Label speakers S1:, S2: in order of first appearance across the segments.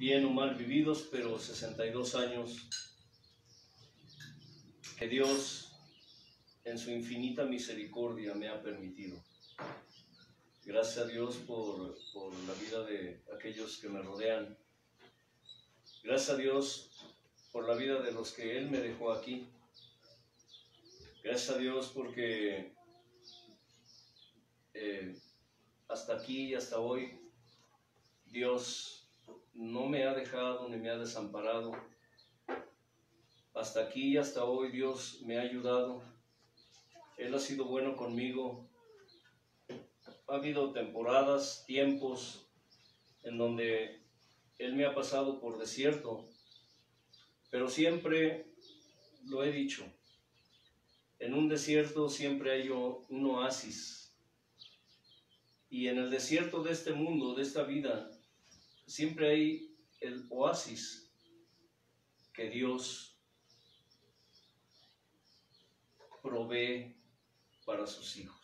S1: bien o mal vividos, pero 62 años que Dios en su infinita misericordia me ha permitido. Gracias a Dios por la vida de aquellos que me rodean. Gracias a Dios por la vida de los que Él me dejó aquí. Gracias a Dios porque hasta aquí, hasta hoy, Dios no me ha dejado ni me ha desamparado. Hasta aquí y hasta hoy Dios me ha ayudado. Él ha sido bueno conmigo. Ha habido temporadas, tiempos en donde Él me ha pasado por desierto, pero siempre lo he dicho, en un desierto siempre hay un oasis. Y en el desierto de este mundo, de esta vida, siempre hay el oasis que Dios provee para sus hijos.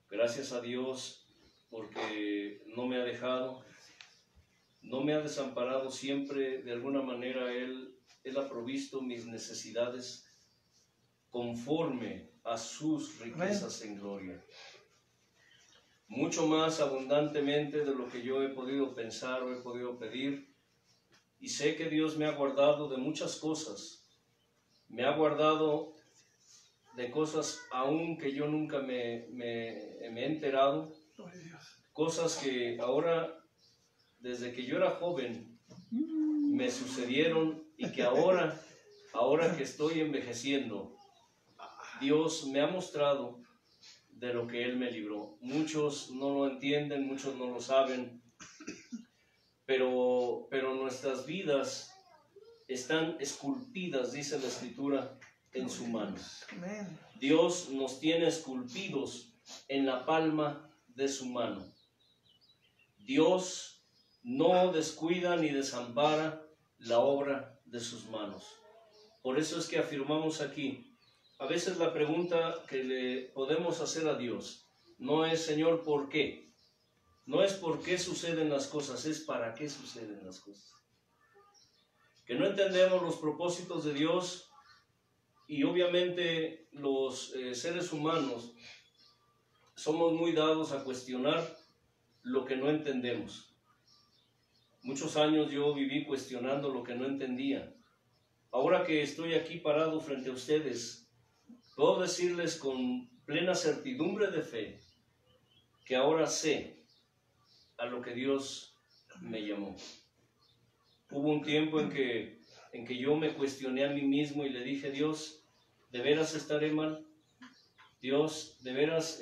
S1: Gracias a Dios porque no me ha dejado, no me ha desamparado, siempre de alguna manera Él ha provisto mis necesidades conforme a sus riquezas en gloria. Mucho más abundantemente de lo que yo he podido pensar o he podido pedir. Y sé que Dios me ha guardado de muchas cosas. Me ha guardado de cosas aún que yo nunca me he enterado. Cosas que ahora, desde que yo era joven, me sucedieron y que ahora que estoy envejeciendo, Dios me ha mostrado de lo que Él me libró. Muchos no lo entienden, muchos no lo saben, pero nuestras vidas están esculpidas, dice la Escritura, en su mano. Dios nos tiene esculpidos en la palma de su mano. Dios no descuida ni desampara la obra de sus manos. Por eso es que afirmamos aquí, a veces la pregunta que le podemos hacer a Dios no es, Señor, ¿por qué? No es por qué suceden las cosas, es para qué suceden las cosas. Que no entendemos los propósitos de Dios y obviamente los seres humanos somos muy dados a cuestionar lo que no entendemos. Muchos años yo viví cuestionando lo que no entendía. Ahora que estoy aquí parado frente a ustedes, puedo decirles con plena certidumbre de fe que ahora sé a lo que Dios me llamó. Hubo un tiempo en que yo me cuestioné a mí mismo y le dije, Dios, ¿de veras estaré mal? Dios, ¿de veras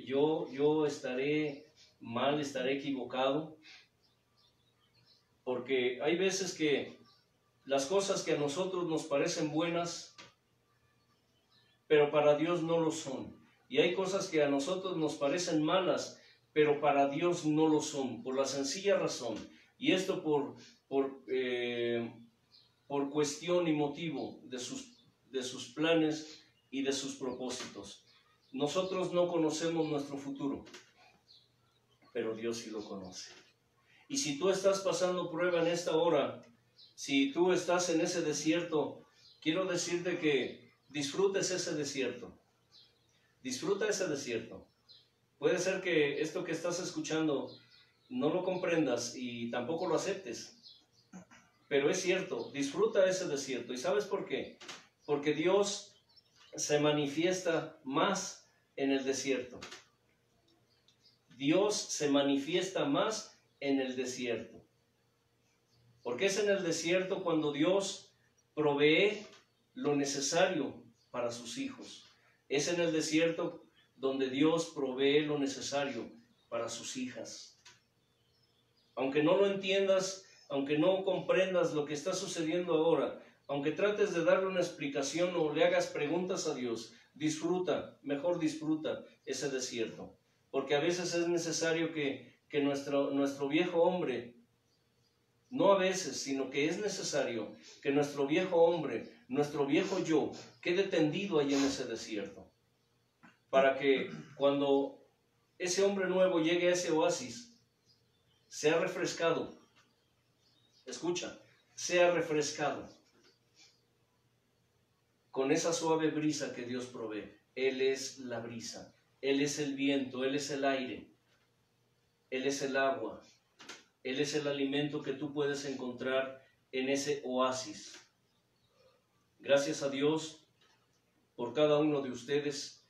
S1: yo estaré mal, estaré equivocado? Porque hay veces que las cosas que a nosotros nos parecen buenas, pero para Dios no lo son. Y hay cosas que a nosotros nos parecen malas, pero para Dios no lo son, por la sencilla razón. Y esto por cuestión y motivo de sus planes y de sus propósitos. Nosotros no conocemos nuestro futuro, pero Dios sí lo conoce. Y si tú estás pasando prueba en esta hora, si tú estás en ese desierto, quiero decirte que disfrutes ese desierto. Disfruta ese desierto. Puede ser que esto que estás escuchando no lo comprendas y tampoco lo aceptes. Pero es cierto, disfruta ese desierto. ¿Y sabes por qué? Porque Dios se manifiesta más en el desierto. Dios se manifiesta más en el desierto. Porque es en el desierto cuando Dios provee lo necesario para sus hijos. Es en el desierto donde Dios provee lo necesario para sus hijas. Aunque no lo entiendas, aunque no comprendas lo que está sucediendo ahora, aunque trates de darle una explicación o le hagas preguntas a Dios, disfruta, mejor disfruta ese desierto. Porque a veces es necesario que nuestro viejo hombre, no a veces, sino que es necesario que nuestro viejo hombre, nuestro viejo yo, quede tendido ahí en ese desierto. Para que cuando ese hombre nuevo llegue a ese oasis, sea refrescado escucha, sea refrescado con esa suave brisa que Dios provee. Él es la brisa, Él es el viento, Él es el aire, Él es el agua, Él es el alimento que tú puedes encontrar en ese oasis. Gracias a Dios por cada uno de ustedes.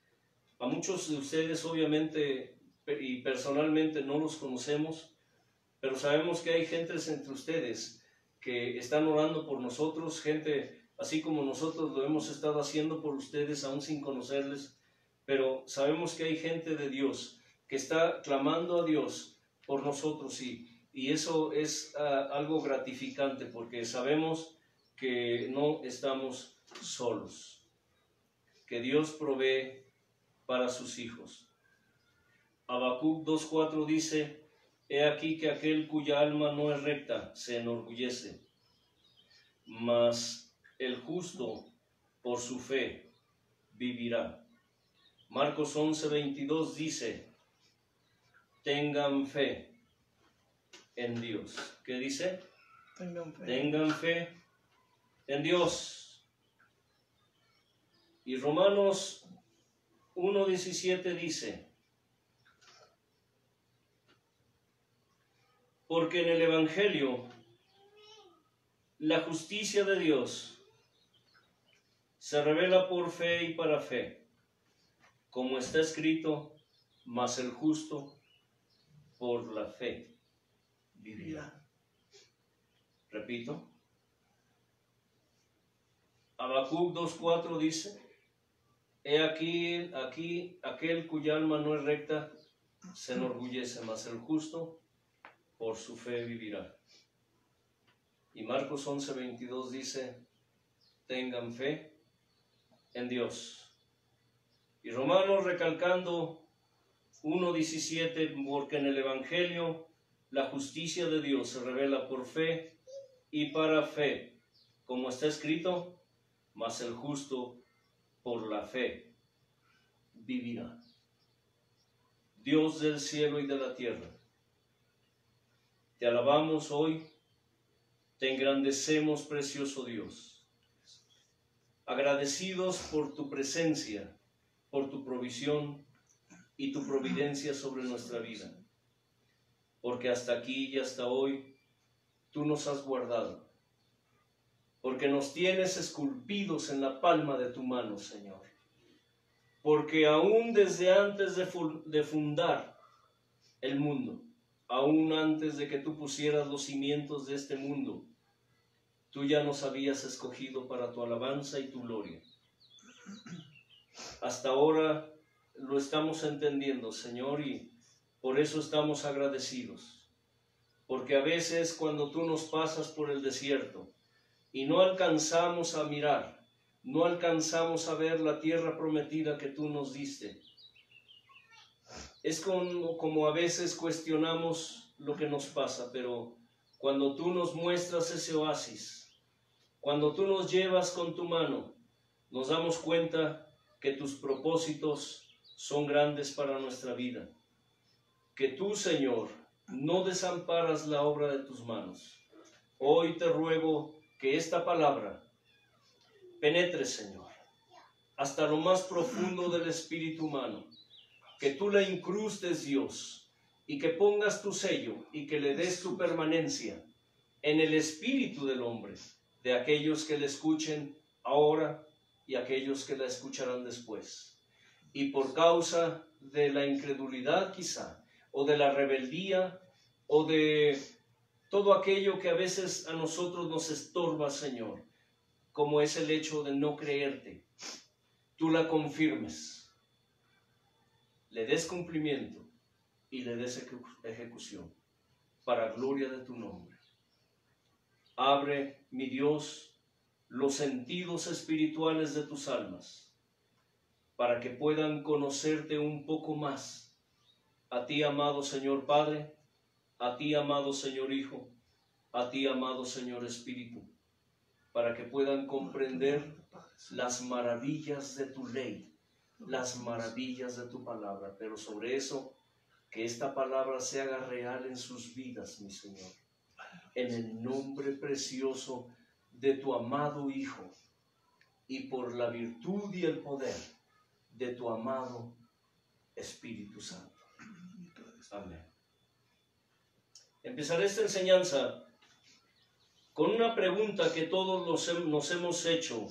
S1: A muchos de ustedes obviamente y personalmente no los conocemos, pero sabemos que hay gentes entre ustedes que están orando por nosotros, gente así como nosotros lo hemos estado haciendo por ustedes aún sin conocerles, pero sabemos que hay gente de Dios que está clamando a Dios por nosotros y eso es algo gratificante porque sabemos que no estamos solos, que Dios provee para sus hijos. Habacuc 2:4 dice: He aquí que aquel cuya alma no es recta se enorgullece, mas el justo por su fe vivirá. Marcos 11:22 dice: tengan fe en Dios. ¿Qué dice? Tengan fe en Dios. Y Romanos 1:17 dice: porque en el Evangelio la justicia de Dios se revela por fe y para fe, como está escrito, mas el justo por la fe vivirá. Repito, Habacuc 2:4 dice: he aquí aquel cuya alma no es recta se enorgullece, mas el justo por su fe vivirá. Y Marcos 11:22 dice: tengan fe en Dios. Y Romanos recalcando 1:17: porque en el Evangelio la justicia de Dios se revela por fe y para fe, como está escrito, mas el justo por la fe vivirá. Dios del cielo y de la tierra, te alabamos hoy, te engrandecemos, precioso Dios, agradecidos por tu presencia, por tu provisión y tu providencia sobre nuestra vida, porque hasta aquí y hasta hoy tú nos has guardado, porque nos tienes esculpidos en la palma de tu mano, Señor, porque aún desde antes de fundar el mundo, aún antes de que tú pusieras los cimientos de este mundo, tú ya nos habías escogido para tu alabanza y tu gloria. Hasta ahora lo estamos entendiendo, Señor, y por eso estamos agradecidos. Porque a veces cuando tú nos pasas por el desierto y no alcanzamos a mirar, no alcanzamos a ver la tierra prometida que tú nos diste, es como a veces cuestionamos lo que nos pasa, pero cuando tú nos muestras ese oasis, cuando tú nos llevas con tu mano, nos damos cuenta que tus propósitos son grandes para nuestra vida, que tú, Señor, no desamparas la obra de tus manos. Hoy te ruego que esta palabra penetre, Señor, hasta lo más profundo del espíritu humano, que tú la incrustes, Dios, y que pongas tu sello y que le des tu permanencia en el espíritu del hombre, de aquellos que le escuchen ahora y aquellos que la escucharán después. Y por causa de la incredulidad quizá, o de la rebeldía, o de todo aquello que a veces a nosotros nos estorba, Señor, como es el hecho de no creerte, tú la confirmes, le des cumplimiento y le des ejecución, para gloria de tu nombre. Abre, mi Dios, los sentidos espirituales de tus almas, para que puedan conocerte un poco más, a ti, amado Señor Padre, a ti, amado Señor Hijo, a ti, amado Señor Espíritu, para que puedan comprender las maravillas de tu ley, las maravillas de tu palabra, pero sobre eso, que esta palabra se haga real en sus vidas, mi Señor. en el nombre precioso de tu amado Hijo y por la virtud y el poder de tu amado Espíritu Santo. Amén. Empezaré esta enseñanza con una pregunta que todos nos hemos hecho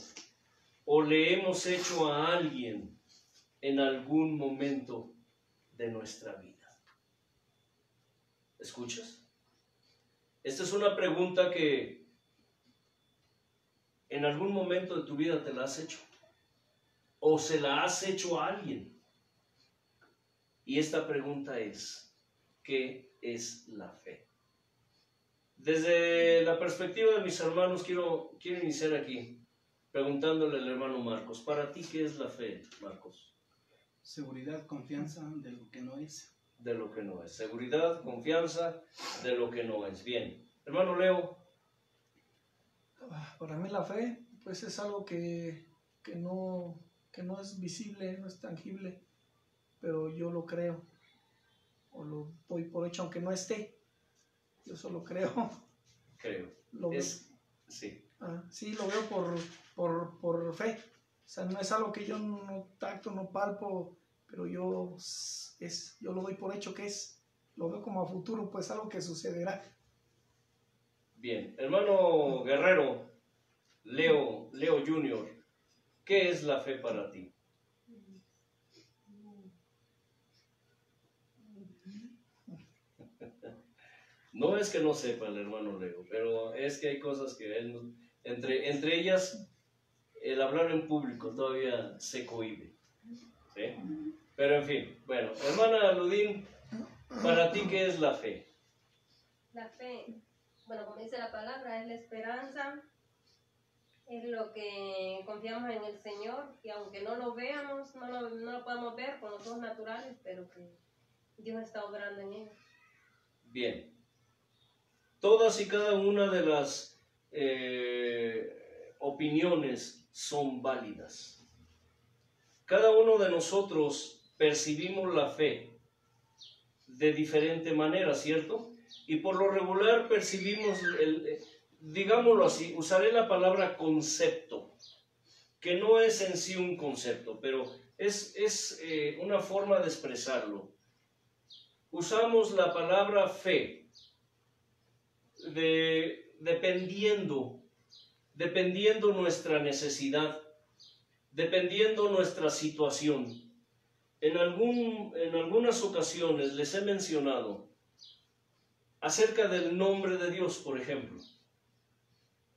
S1: o le hemos hecho a alguien en algún momento de nuestra vida. ¿Escuchas? Esta es una pregunta que en algún momento de tu vida te la has hecho o se la has hecho a alguien. Y esta pregunta es, ¿qué es la fe? Desde la perspectiva de mis hermanos, quiero iniciar aquí preguntándole al hermano Marcos, para ti, ¿qué es la fe, Marcos?
S2: Seguridad, confianza de lo que no es.
S1: De lo que no es. Seguridad, confianza de lo que no es. Bien. Hermano Leo.
S3: Para mí la fe, pues es algo que no es visible, no es tangible, pero yo lo creo, o lo doy por hecho, aunque no esté. Yo solo creo.
S1: Creo. Sí.
S3: Sí, lo veo por fe. O sea, no es algo que yo no tacto, no palpo, pero yo lo doy por hecho que es. Lo veo como a futuro, pues algo que sucederá.
S1: Bien. Hermano Guerrero, Leo Junior, ¿qué es la fe para ti? No es que no sepa el hermano Leo, pero es que hay cosas que él, entre ellas, el hablar en público todavía se cohíbe. ¿Sí? Pero en fin, bueno, hermana Ludín, ¿para ti qué es la fe?
S4: La fe, bueno, como dice la palabra, es la esperanza, es lo que confiamos en el Señor, que aunque no lo veamos, no lo podemos ver con los ojos naturales, pero que Dios está obrando en él.
S1: Bien. Todas y cada una de las opiniones son válidas. Cada uno de nosotros percibimos la fe de diferente manera, ¿cierto? Y por lo regular percibimos, digámoslo así, usaré la palabra concepto, que no es en sí un concepto, pero es una forma de expresarlo. Usamos la palabra fe dependiendo nuestra necesidad, dependiendo nuestra situación. En algunas ocasiones les he mencionado acerca del nombre de Dios, por ejemplo.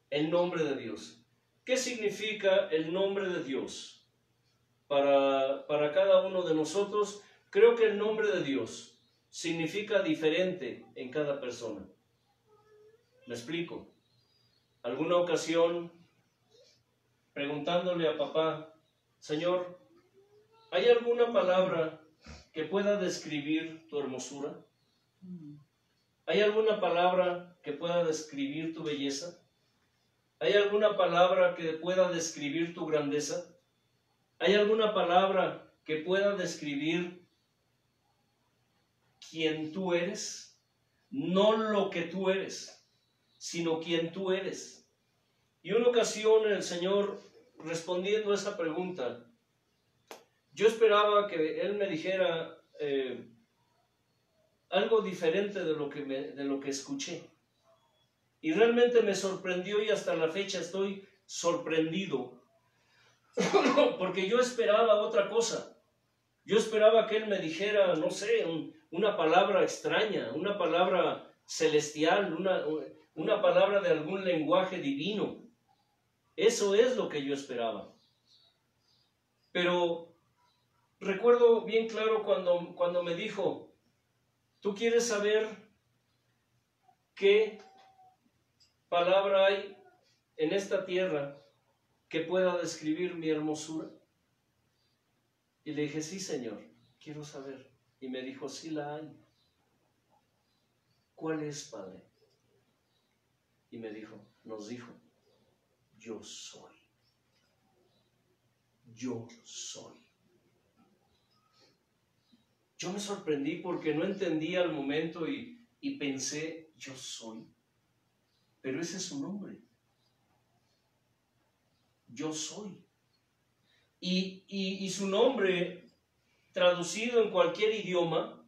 S1: El nombre de Dios. ¿Qué significa el nombre de Dios para cada uno de nosotros? Creo que el nombre de Dios significa diferente en cada persona. ¿Me explico? Alguna ocasión, preguntándole a papá, Señor, ¿hay alguna palabra que pueda describir tu hermosura? ¿Hay alguna palabra que pueda describir tu belleza? ¿Hay alguna palabra que pueda describir tu grandeza? ¿Hay alguna palabra que pueda describir quién tú eres? No lo que tú eres, sino quién tú eres. Y una ocasión el Señor, respondiendo a esa pregunta, yo esperaba que Él me dijera algo diferente de lo que escuché. Y realmente me sorprendió y hasta la fecha estoy sorprendido porque yo esperaba otra cosa. Yo esperaba que Él me dijera, no sé, una palabra extraña, una palabra celestial, una palabra de algún lenguaje divino. Eso es lo que yo esperaba. Pero recuerdo bien claro cuando me dijo, ¿tú quieres saber qué palabra hay en esta tierra que pueda describir mi hermosura? Y le dije, sí, Señor, quiero saber. Y me dijo, sí la hay. ¿Cuál es, Padre? Y nos dijo, yo soy. Yo soy. Yo me sorprendí porque no entendí al momento y pensé, yo soy. pero ese es su nombre. Yo soy. Y su nombre, traducido en cualquier idioma,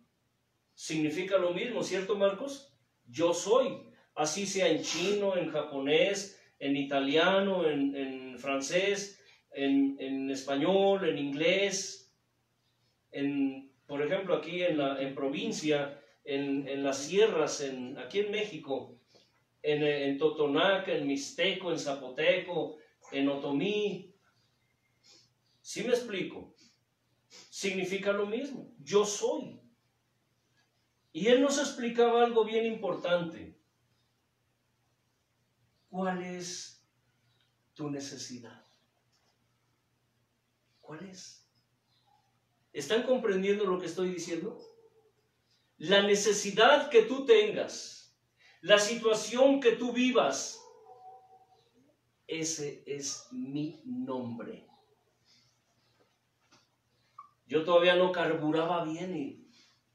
S1: significa lo mismo, ¿cierto, Marcos? Yo soy. Así sea en chino, en japonés, en italiano, en francés, en español, en inglés, por ejemplo, aquí en provincia, en las sierras, aquí en México, en Totonaca, en Mixteco, en Zapoteco, en Otomí. ¿Sí me explico? Significa lo mismo. Yo soy. Y él nos explicaba algo bien importante. ¿Cuál es tu necesidad? ¿Cuál es? ¿Están comprendiendo lo que estoy diciendo? La necesidad que tú tengas, la situación que tú vivas, ese es mi nombre. Yo todavía no carburaba bien y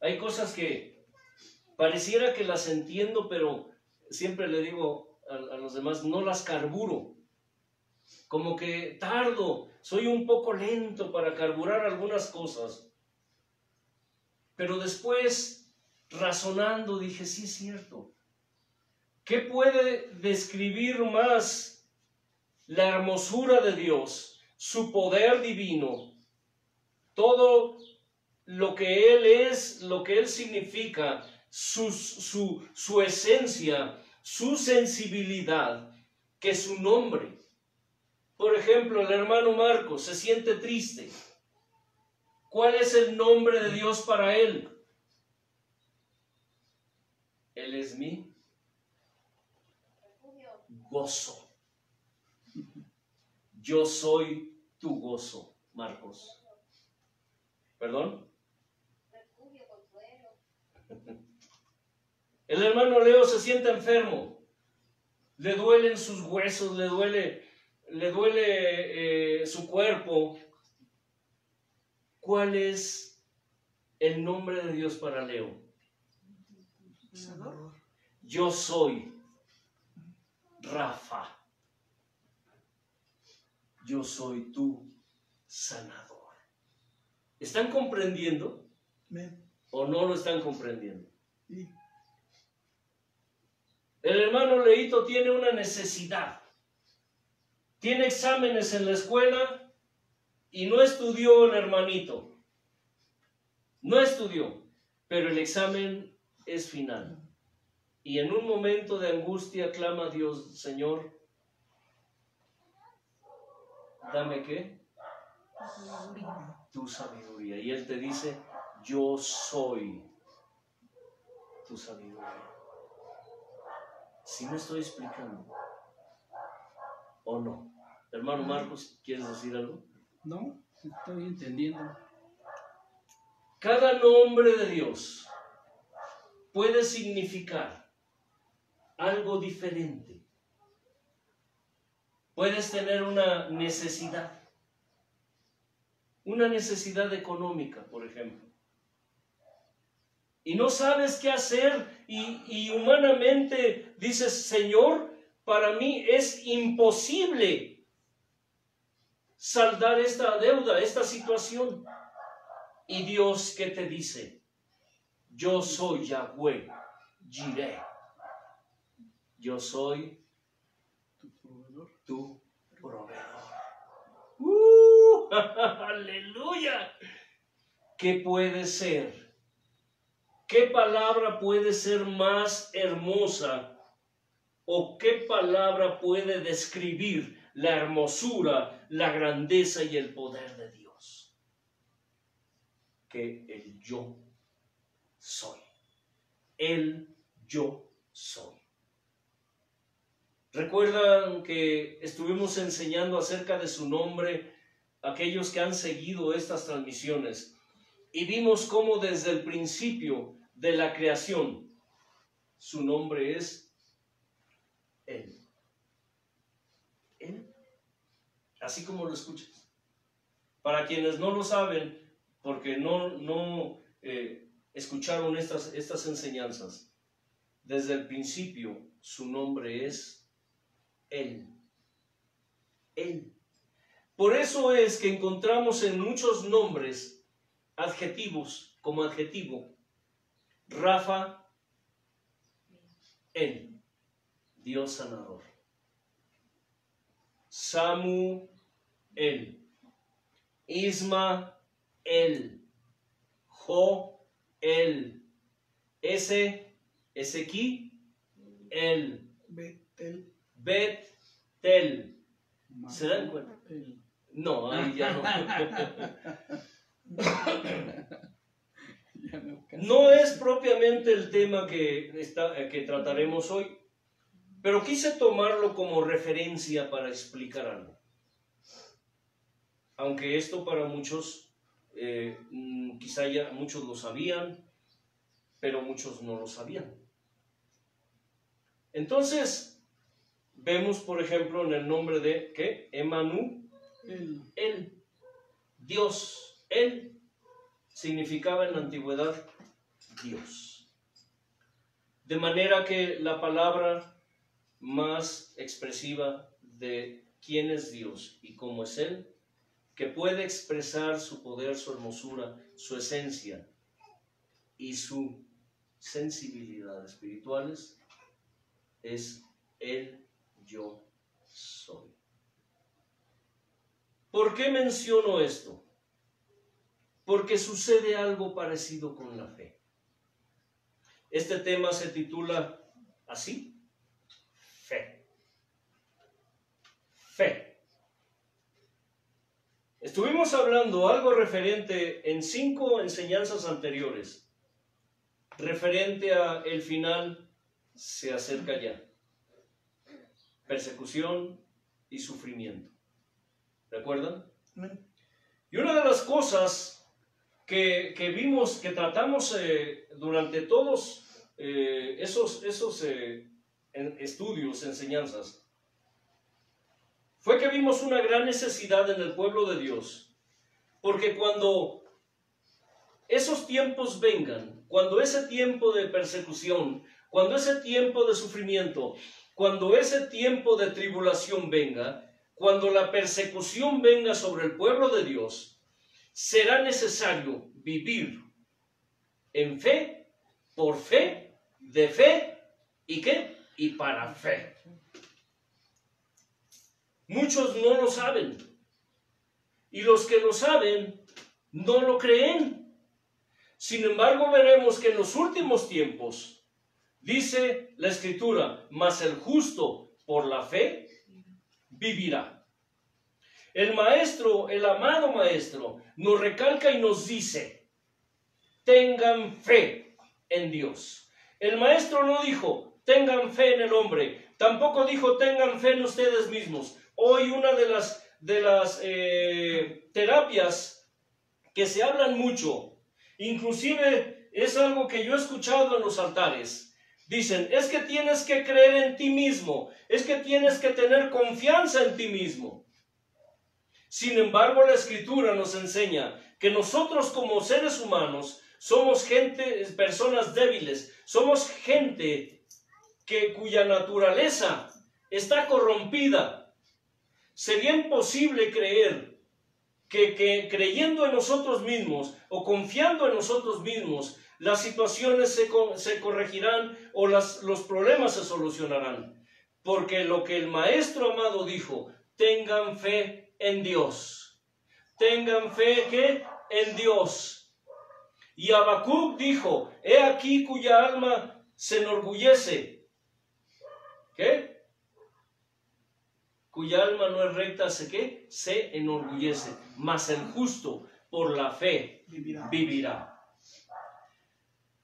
S1: hay cosas que pareciera que las entiendo, pero siempre le digo a los demás, no las carburo. Como que tardo, soy un poco lento para carburar algunas cosas. Pero después, razonando, dije, sí es cierto. ¿Qué puede describir más la hermosura de Dios, su poder divino, todo lo que Él es, lo que Él significa, su esencia, su sensibilidad, que su nombre? Por ejemplo, el hermano Marcos se siente triste. ¿Cuál es el nombre de Dios para él? Él es mi gozo. Yo soy tu gozo, Marcos. ¿Perdón? El hermano Leo se siente enfermo. Le duelen sus huesos, le duele su cuerpo. ¿Cuál es el nombre de Dios para Leo?
S3: Sanador.
S1: Yo soy Rafa. Yo soy tu sanador. ¿Están comprendiendo?
S3: Amén.
S1: ¿O no lo están comprendiendo?
S3: Sí.
S1: El hermano Leito tiene una necesidad. Tiene exámenes en la escuela y no estudió el hermanito. No estudió, pero el examen es final. Y en un momento de angustia clama a Dios, Señor, dame ¿qué? Tu sabiduría. Y Él te dice, yo soy tu sabiduría. ¿Sí me estoy explicando? ¿O no? Hermano Marcos, ¿quieres decir algo?
S2: No, estoy entendiendo.
S1: Cada nombre de Dios puede significar algo diferente. Puedes tener una necesidad económica, por ejemplo, y no sabes qué hacer y humanamente dices, Señor, para mí es imposible saldar esta deuda, esta situación. Y Dios, ¿qué te dice? Yo soy Yahweh, Jireh. Yo soy tu proveedor. ¡Aleluya! ¿Qué puede ser? ¿Qué palabra puede ser más hermosa? ¿O qué palabra puede describir la hermosura, la grandeza y el poder de Dios? Que el yo soy. El yo soy. ¿Recuerdan que estuvimos enseñando acerca de su nombre aquellos que han seguido estas transmisiones? Y vimos cómo desde el principio de la creación, su nombre es Él. Él. Así como lo escuchas. Para quienes no lo saben, porque no escucharon estas enseñanzas, desde el principio su nombre es Él. Él. Por eso es que encontramos en muchos nombres adjetivos, como adjetivo, Rafa, Él, Dios sanador. Samu, Él. Isma, Él. Jo, Él. Ezequiel, Él.
S3: Betel.
S1: Bet-tel. ¿Se dan cuenta?
S2: El-
S1: No, ahí ya no.
S2: ya no alcanza.
S1: No es propiamente el tema que trataremos hoy, pero quise tomarlo como referencia para explicar algo. Aunque esto para muchos, quizá ya muchos lo sabían, pero muchos no lo sabían. Entonces, vemos por ejemplo en el nombre de, ¿qué? Emanu,
S2: El-
S1: Él, Dios, Él significaba en la antigüedad Dios. De manera que la palabra más expresiva de quién es Dios y cómo es Él, que puede expresar su poder, su hermosura, su esencia y su sensibilidad espirituales, es el yo soy. ¿Por qué menciono esto? Porque sucede algo parecido con la fe. Este tema se titula así: fe. Fe. Estuvimos hablando algo referente en 5 enseñanzas anteriores, referente a el final se acerca ya. Persecución y sufrimiento. ¿Recuerdan?
S3: Amén.
S1: Y una de las cosas que vimos, que tratamos durante todos esos estudios, enseñanzas, fue que vimos una gran necesidad en el pueblo de Dios. Porque cuando esos tiempos vengan, cuando ese tiempo de persecución, cuando ese tiempo de sufrimiento, cuando ese tiempo de tribulación venga, cuando la persecución venga sobre el pueblo de Dios, será necesario vivir en fe, por fe, de fe, ¿y qué? Y para fe. Muchos no lo saben, y los que lo saben no lo creen. Sin embargo, veremos que en los últimos tiempos, dice la Escritura, mas el justo por la fe vivirá. El maestro, el amado maestro, nos recalca y nos dice, tengan fe en Dios. El maestro no dijo, tengan fe en el hombre, tampoco dijo, tengan fe en ustedes mismos. Hoy una de las terapias que se hablan mucho, inclusive es algo que yo he escuchado en los altares, dicen, es que tienes que creer en ti mismo, es que tienes que tener confianza en ti mismo. Sin embargo, la Escritura nos enseña que nosotros como seres humanos somos personas débiles, somos gente cuya naturaleza está corrompida. Sería imposible creer que creyendo en nosotros mismos o confiando en nosotros mismos, las situaciones se corregirán o los problemas se solucionarán. Porque lo que el Maestro amado dijo, tengan fe en Dios. Tengan fe ¿qué? En Dios. Y Habacuc dijo, he aquí cuya alma se enorgullece. ¿Qué? Cuya alma no es recta, ¿qué? Se enorgullece. Mas el justo por la fe vivirá.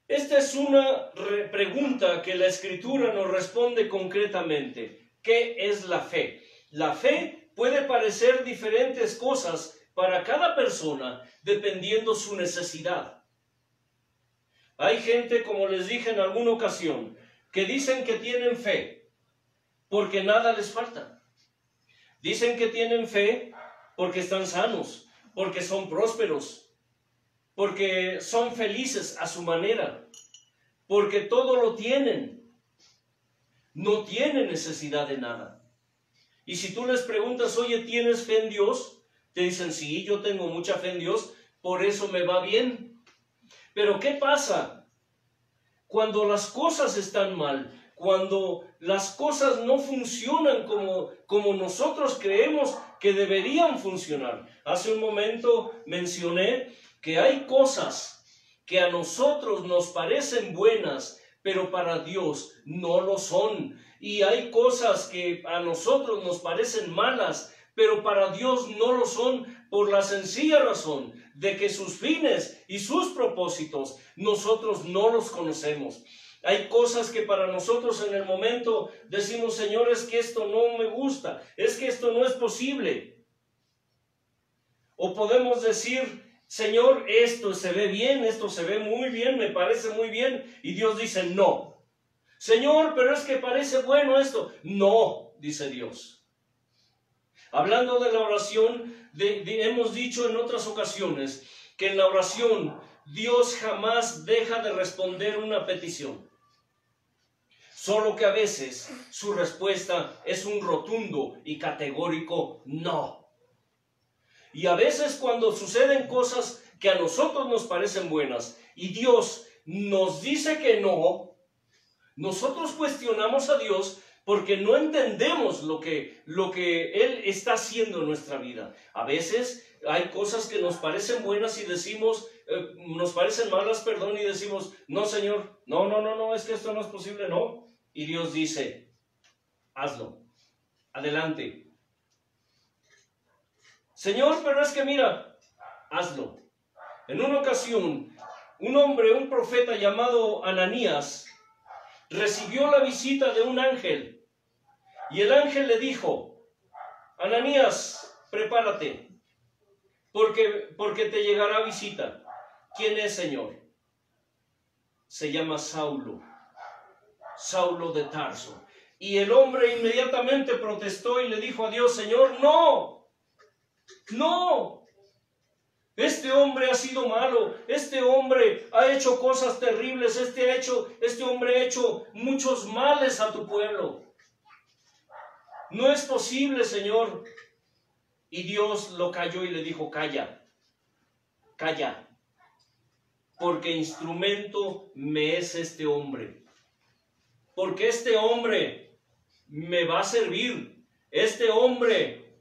S1: Esta es una pregunta que la Escritura nos responde concretamente. ¿Qué es la fe? La fe puede parecer diferentes cosas para cada persona dependiendo su necesidad. Hay gente, como les dije en alguna ocasión, que dicen que tienen fe porque nada les falta. Dicen que tienen fe porque están sanos, porque son prósperos, porque son felices a su manera, porque todo lo tienen. no tiene necesidad de nada. Y si tú les preguntas, oye, ¿tienes fe en Dios? Te dicen, sí, yo tengo mucha fe en Dios, por eso me va bien. Pero ¿qué pasa cuando las cosas están mal? Cuando las cosas no funcionan como nosotros creemos que deberían funcionar. Hace un momento mencioné que hay cosas que a nosotros nos parecen buenas, pero para Dios no lo son. Y hay cosas que a nosotros nos parecen malas, pero para Dios no lo son, por la sencilla razón de que sus fines y sus propósitos nosotros no los conocemos. Hay cosas que para nosotros en el momento decimos, Señor, es que esto no me gusta, es que esto no es posible. O podemos decir, Señor, esto se ve bien, esto se ve muy bien, me parece muy bien. Y Dios dice, no. Señor, pero es que parece bueno esto. No, dice Dios. Hablando de la oración, hemos dicho en otras ocasiones que en la oración Dios jamás deja de responder una petición. Solo que a veces su respuesta es un rotundo y categórico no. Y a veces cuando suceden cosas que a nosotros nos parecen buenas y Dios nos dice que no, nosotros cuestionamos a Dios porque no entendemos lo que Él está haciendo en nuestra vida. A veces hay cosas que nos parecen buenas y decimos, nos parecen malas, perdón, y decimos, no, Señor, no, es que esto no es posible, no. Y Dios dice, hazlo, adelante. Señor, pero es que mira, hazlo. En una ocasión, un hombre, un profeta llamado Ananías, recibió la visita de un ángel. Y el ángel le dijo, Ananías, prepárate, porque te llegará visita. ¿Quién es, Señor? Se llama Saulo de Tarso. Y el hombre inmediatamente protestó y le dijo a Dios, Señor, no, este hombre ha sido malo, este hombre ha hecho cosas terribles, este hombre ha hecho muchos males a tu pueblo. No es posible, Señor. Y Dios lo calló y le dijo, calla, porque instrumento me es este hombre. Porque este hombre me va a servir. Este hombre,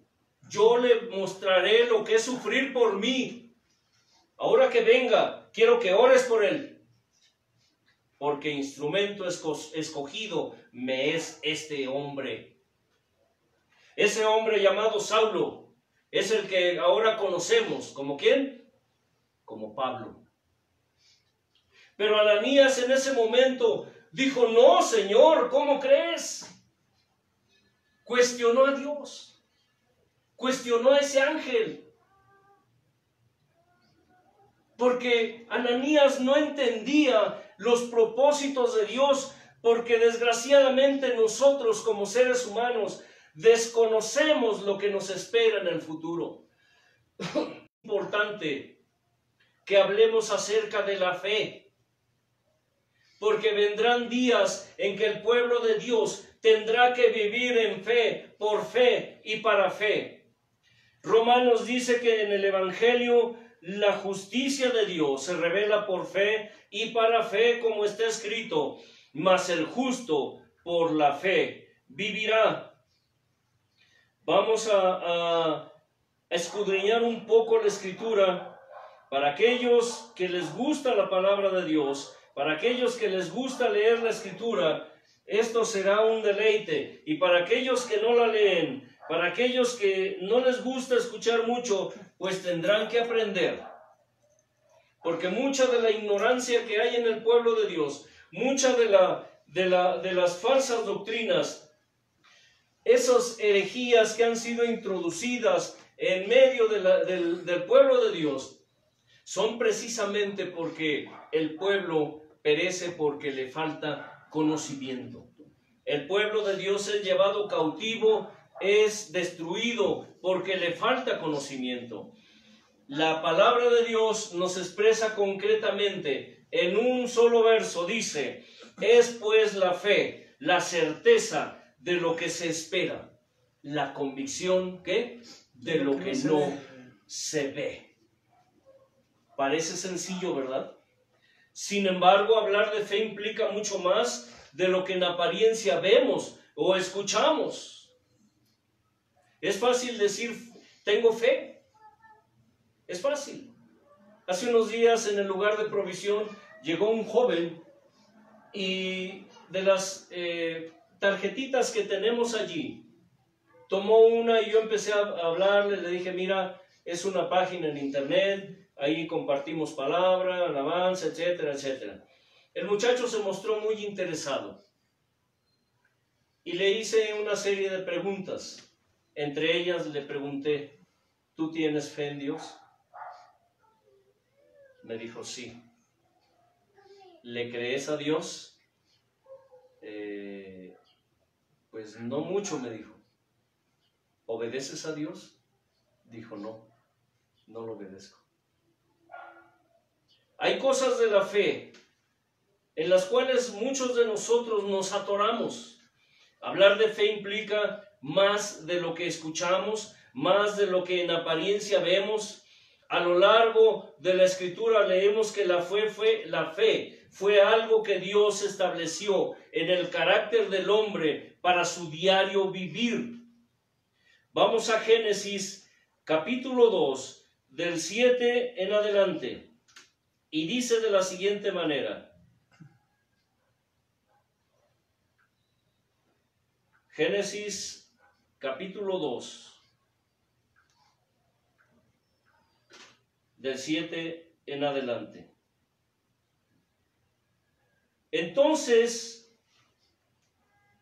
S1: yo le mostraré lo que es sufrir por mí. Ahora que venga, quiero que ores por él. Porque instrumento escogido me es este hombre. Ese hombre llamado Saulo es el que ahora conocemos. ¿Como quién? Como Pablo. Pero Ananías en ese momento dijo, no, Señor, ¿cómo crees? Cuestionó a Dios. Cuestionó a ese ángel. Porque Ananías no entendía los propósitos de Dios, porque desgraciadamente nosotros como seres humanos desconocemos lo que nos espera en el futuro. Es importante que hablemos acerca de la fe. Porque vendrán días en que el pueblo de Dios tendrá que vivir en fe, por fe y para fe. Romanos dice que en el Evangelio la justicia de Dios se revela por fe y para fe, como está escrito, mas el justo por la fe vivirá. Vamos a escudriñar un poco la Escritura para aquellos que les gusta la palabra de Dios. Para aquellos que les gusta leer la Escritura, esto será un deleite. Y para aquellos que no la leen, para aquellos que no les gusta escuchar mucho, pues tendrán que aprender. Porque mucha de la ignorancia que hay en el pueblo de Dios, mucha de las falsas doctrinas, esas herejías que han sido introducidas en medio del pueblo de Dios, son precisamente porque el pueblo perece porque le falta conocimiento. El pueblo de Dios es llevado cautivo, es destruido porque le falta conocimiento. La palabra de Dios nos expresa concretamente en un solo verso, dice, es pues la fe la certeza de lo que se espera, la convicción ¿qué? De lo que no se ve. Parece sencillo, ¿verdad? Sin embargo, hablar de fe implica mucho más de lo que en apariencia vemos o escuchamos. Es fácil decir, tengo fe. Es fácil. Hace unos días en el lugar de provisión llegó un joven y de las tarjetitas que tenemos allí, tomó una y yo empecé a hablarle, le dije, mira, es una página en internet, ahí compartimos palabra, alabanza, etcétera, etcétera. El muchacho se mostró muy interesado y le hice una serie de preguntas. Entre ellas le pregunté, ¿tú tienes fe en Dios? Me dijo, sí. ¿Le crees a Dios? Pues no mucho, me dijo. ¿Obedeces a Dios? Dijo, no, no lo obedezco. Hay cosas de la fe en las cuales muchos de nosotros nos atoramos. Hablar de fe implica más de lo que escuchamos, más de lo que en apariencia vemos. A lo largo de la Escritura leemos que la fe fue algo que Dios estableció en el carácter del hombre para su diario vivir. Vamos a Génesis capítulo 2, del 7 en adelante. Y dice de la siguiente manera. Génesis capítulo 2. Del 7 en adelante. Entonces,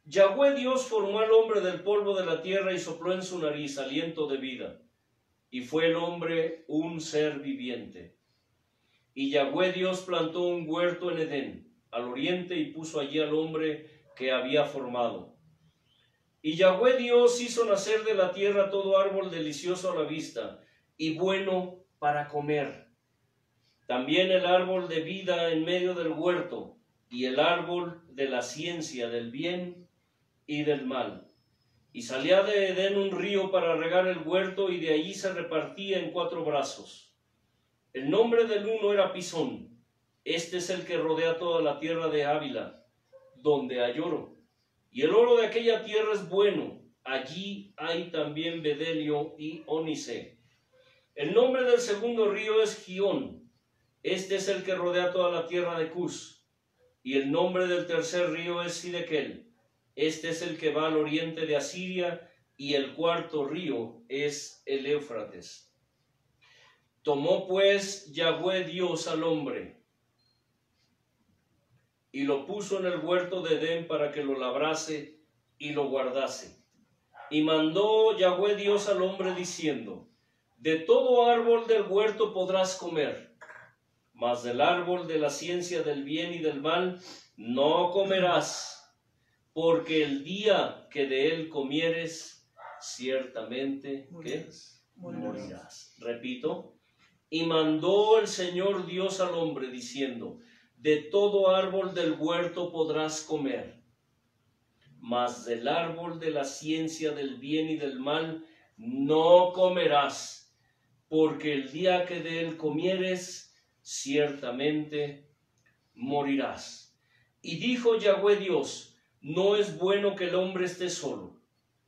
S1: Yahweh Dios formó al hombre del polvo de la tierra y sopló en su nariz aliento de vida. Y fue el hombre un ser viviente. Y Yahweh Dios plantó un huerto en Edén, al oriente, y puso allí al hombre que había formado. Y Yahweh Dios hizo nacer de la tierra todo árbol delicioso a la vista y bueno para comer. También el árbol de vida en medio del huerto y el árbol de la ciencia del bien y del mal. Y salía de Edén un río para regar el huerto y de allí se repartía en 4 brazos. El nombre del uno era Pisón. Este es el que rodea toda la tierra de Ávila, donde hay oro. Y el oro de aquella tierra es bueno. Allí hay también bedelio y ónice. El nombre del segundo río es Gihón. Este es el que rodea toda la tierra de Cus. Y el nombre del tercer río es Sidequel. Este es el que va al oriente de Asiria. Y el cuarto río es el Éufrates. Tomó pues Yahweh Dios al hombre y lo puso en el huerto de Edén para que lo labrase y lo guardase. Y mandó Yahweh Dios al hombre diciendo, de todo árbol del huerto podrás comer, mas del árbol de la ciencia del bien y del mal no comerás, porque el día que de él comieres, ciertamente morirás. Repito, y mandó el Señor Dios al hombre diciendo, de todo árbol del huerto podrás comer, mas del árbol de la ciencia del bien y del mal no comerás, porque el día que de él comieres, ciertamente morirás. Y dijo Yahweh Dios, no es bueno que el hombre esté solo,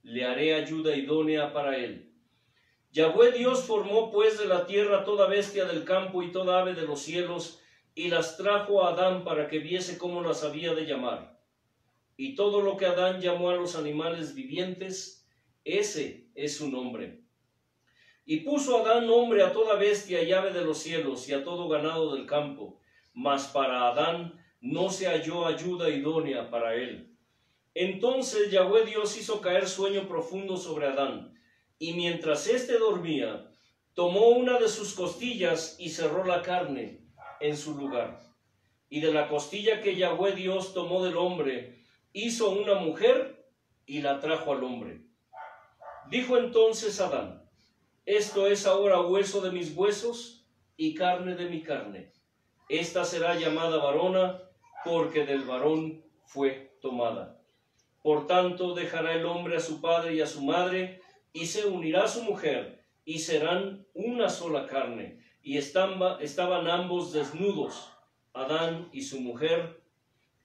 S1: le haré ayuda idónea para él. Yahweh Dios formó pues de la tierra toda bestia del campo y toda ave de los cielos, y las trajo a Adán para que viese cómo las había de llamar. Y todo lo que Adán llamó a los animales vivientes, ese es su nombre. Y puso Adán nombre a toda bestia y ave de los cielos y a todo ganado del campo, mas para Adán no se halló ayuda idónea para él. Entonces Yahweh Dios hizo caer sueño profundo sobre Adán, y mientras éste dormía, tomó una de sus costillas y cerró la carne en su lugar. Y de la costilla que Yahweh Dios tomó del hombre, hizo una mujer y la trajo al hombre. Dijo entonces Adán, esto es ahora hueso de mis huesos y carne de mi carne. Esta será llamada varona, porque del varón fue tomada. Por tanto, dejará el hombre a su padre y a su madre, y se unirá a su mujer, y serán una sola carne. Y estaban ambos desnudos, Adán y su mujer,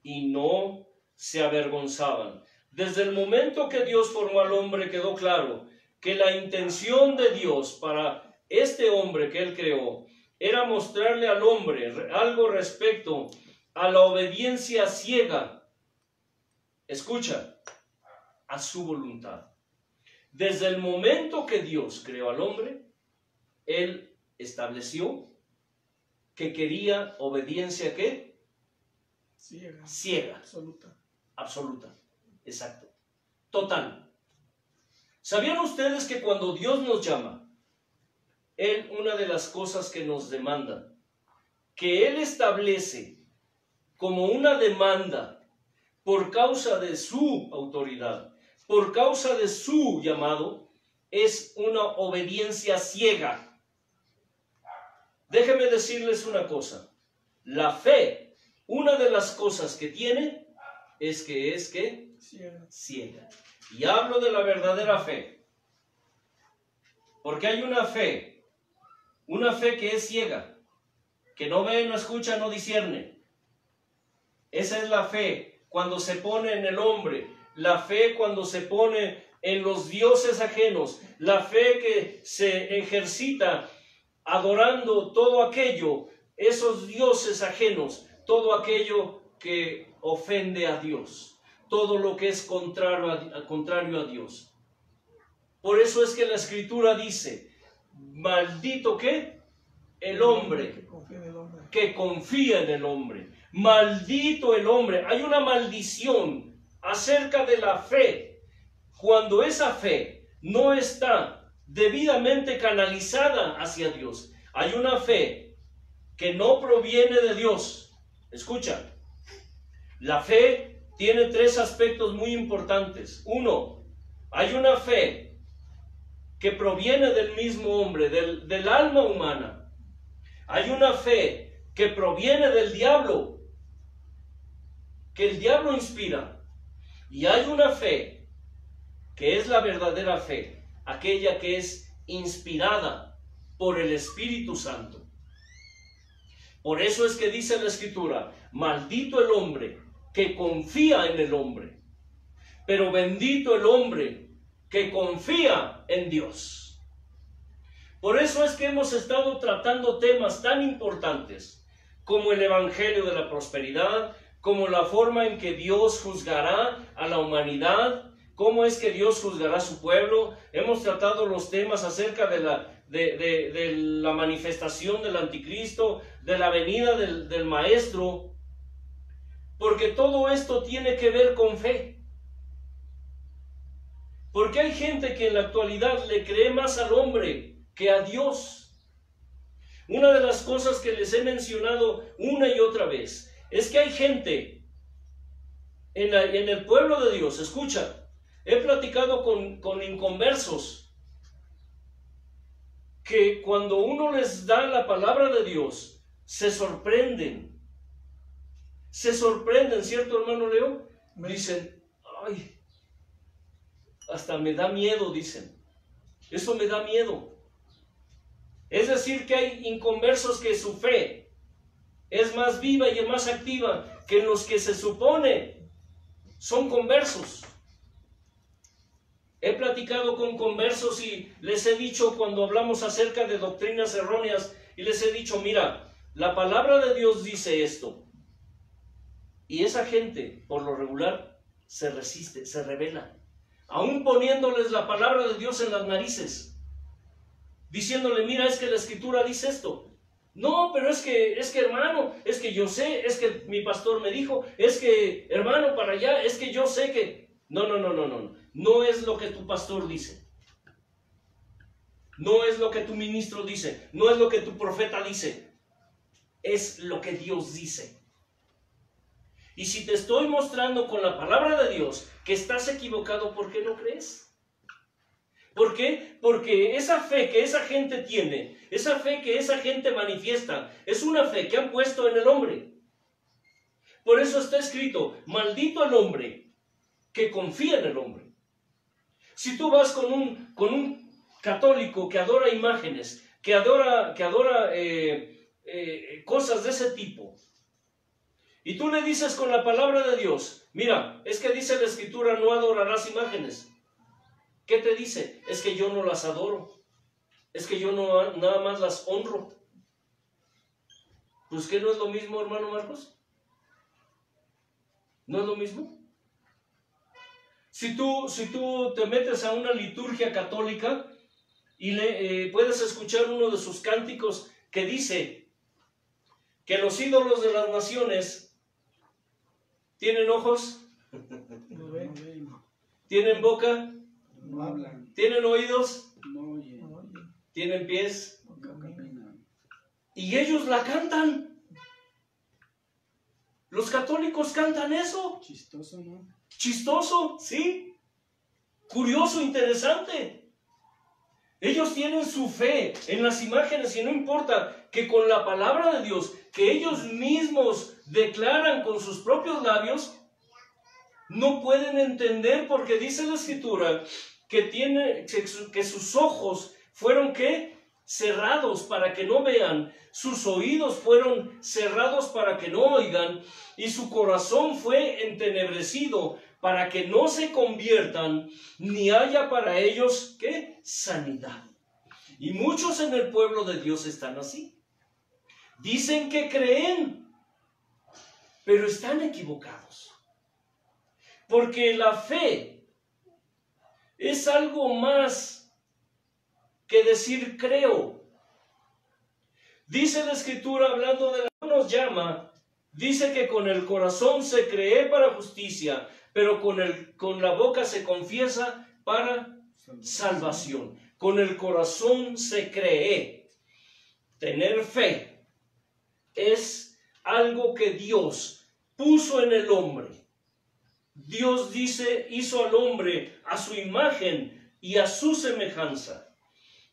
S1: y no se avergonzaban. Desde el momento que Dios formó al hombre quedó claro que la intención de Dios para este hombre que Él creó era mostrarle al hombre algo respecto a la obediencia ciega. Escucha, a su voluntad. Desde el momento que Dios creó al hombre, Él estableció que quería obediencia, ¿qué?
S3: Ciega.
S1: Ciega.
S3: Absoluta.
S1: Absoluta. Exacto. Total. ¿Sabían ustedes que cuando Dios nos llama, Él, una de las cosas que nos demanda, que Él establece como una demanda por causa de su autoridad, por causa de su llamado, es una obediencia ciega? Déjenme decirles una cosa. La fe, una de las cosas que tiene, es que
S3: Ciega.
S1: ciega. Y hablo de la verdadera fe. Porque hay una fe que es ciega, que no ve, no escucha, no discierne. Esa es la fe cuando se pone en el hombre, la fe cuando se pone en los dioses ajenos, la fe que se ejercita adorando todo aquello, esos dioses ajenos, todo aquello que ofende a Dios, todo lo que es contrario a Dios. Por eso es que la Escritura dice, maldito ¿qué? El hombre
S3: Que confía en el hombre.
S1: que confía en el hombre. Maldito el hombre. Hay una maldición acerca de la fe. Cuando esa fe no está debidamente canalizada hacia Dios. Hay una fe que no proviene de Dios. Escucha, la fe tiene tres aspectos muy importantes. Uno, hay una fe que proviene del mismo hombre, del alma humana. Hay una fe que proviene del diablo, que el diablo inspira. Y hay una fe que es la verdadera fe, aquella que es inspirada por el Espíritu Santo. Por eso es que dice la Escritura, maldito el hombre que confía en el hombre, pero bendito el hombre que confía en Dios. Por eso es que hemos estado tratando temas tan importantes como el Evangelio de la Prosperidad, como la forma en que Dios juzgará a la humanidad, cómo es que Dios juzgará a su pueblo. Hemos tratado los temas acerca de la manifestación del anticristo, de la venida del maestro, porque todo esto tiene que ver con fe. Porque hay gente que en la actualidad le cree más al hombre que a Dios. Una de las cosas que les he mencionado una y otra vez es que hay gente en el pueblo de Dios. Escucha, he platicado con inconversos que cuando uno les da la palabra de Dios se sorprenden. Se sorprenden, ¿cierto, hermano Leo? Dicen, ay, hasta me da miedo, dicen. Eso me da miedo. Es decir, que hay inconversos que su fe es más viva y más activa que los que se supone son conversos. He platicado con conversos y les he dicho, cuando hablamos acerca de doctrinas erróneas, y les he dicho, mira, la palabra de Dios dice esto. Y esa gente, por lo regular, se resiste, se rebela. Aún poniéndoles la palabra de Dios en las narices. Diciéndole, mira, es que la Escritura dice esto. No, pero es que hermano, es que yo sé, es que mi pastor me dijo, es que hermano, para allá, es que yo sé que... No. No es lo que tu pastor dice. No es lo que tu ministro dice. No es lo que tu profeta dice. Es lo que Dios dice. Y si te estoy mostrando con la palabra de Dios que estás equivocado, ¿por qué no crees? ¿Por qué? Porque esa fe que esa gente tiene, esa fe que esa gente manifiesta, es una fe que han puesto en el hombre. Por eso está escrito, maldito el hombre que confía en el hombre. Si tú vas con un católico que adora imágenes, que adora cosas de ese tipo, y tú le dices con la palabra de Dios, mira, es que dice la Escritura, no adorarás imágenes. ¿Qué te dice? Es que yo no las adoro. Es que yo no nada más las honro. Pues ¿qué no es lo mismo, hermano Marcos? ¿No es lo mismo? Si tú te metes a una liturgia católica y puedes escuchar uno de sus cánticos que dice que los ídolos de las naciones tienen ojos,
S3: No ve,
S2: No ven,
S1: tienen boca,
S2: no hablan,
S1: tienen oídos,
S2: no oyen,
S3: no oye,
S1: tienen pies,
S3: no
S2: no
S3: camina.
S2: caminan.
S1: y ellos la cantan. Los católicos cantan eso.
S2: Chistoso, ¿no?
S1: Chistoso, ¿sí? Curioso, interesante. Ellos tienen su fe en las imágenes y no importa que con la palabra de Dios, que ellos mismos declaran con sus propios labios, no pueden entender porque dice la Escritura que sus ojos fueron ¿qué? Cerrados para que no vean, sus oídos fueron cerrados para que no oigan y su corazón fue entenebrecido para que no se conviertan ni haya para ellos ¿qué? Sanidad. Y muchos en el pueblo de Dios están así. Dicen que creen, pero están equivocados. Porque la fe es algo más que decir creo. Dice la Escritura, hablando de nos llama, dice que con el corazón se cree para justicia, pero con la boca se confiesa para salvación. Con el corazón se cree. Tener fe es algo que Dios puso en el hombre. Dios dice, hizo al hombre a su imagen y a su semejanza.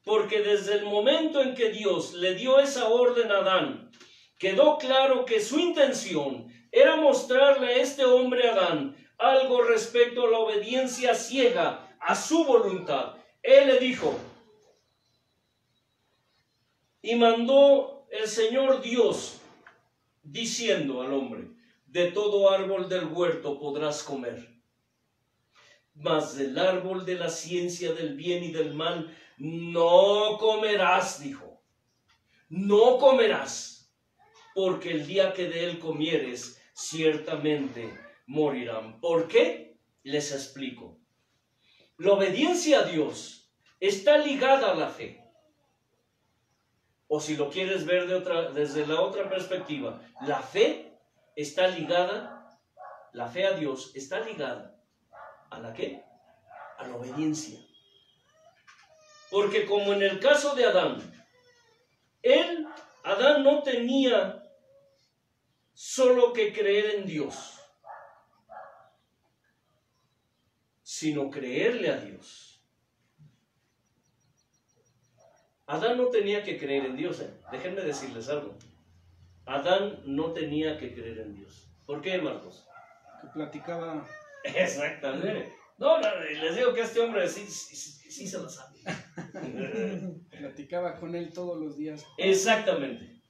S1: Porque desde el momento en que Dios le dio esa orden a Adán, quedó claro que su intención era mostrarle a este hombre Adán algo respecto a la obediencia ciega a su voluntad. Él le dijo, y mandó el Señor Dios diciendo al hombre, de todo árbol del huerto podrás comer, mas del árbol de la ciencia del bien y del mal no comerás, dijo. No comerás, porque el día que de él comieres, ciertamente morirán. ¿Por qué? Les explico. La obediencia a Dios está ligada a la fe. O si lo quieres ver desde la otra perspectiva, la fe está ligada, la fe a Dios está ligada ¿a la qué? A la obediencia. Porque como en el caso de Adán, Adán no tenía solo que creer en Dios, sino creerle a Dios. Adán no tenía que creer en Dios. Déjenme decirles algo. Adán no tenía que creer en Dios. ¿Por qué, Marcos?
S2: Que platicaba.
S1: Exactamente. No, les digo que este hombre sí se lo sabe.
S2: Platicaba con él todos los días.
S1: Exactamente.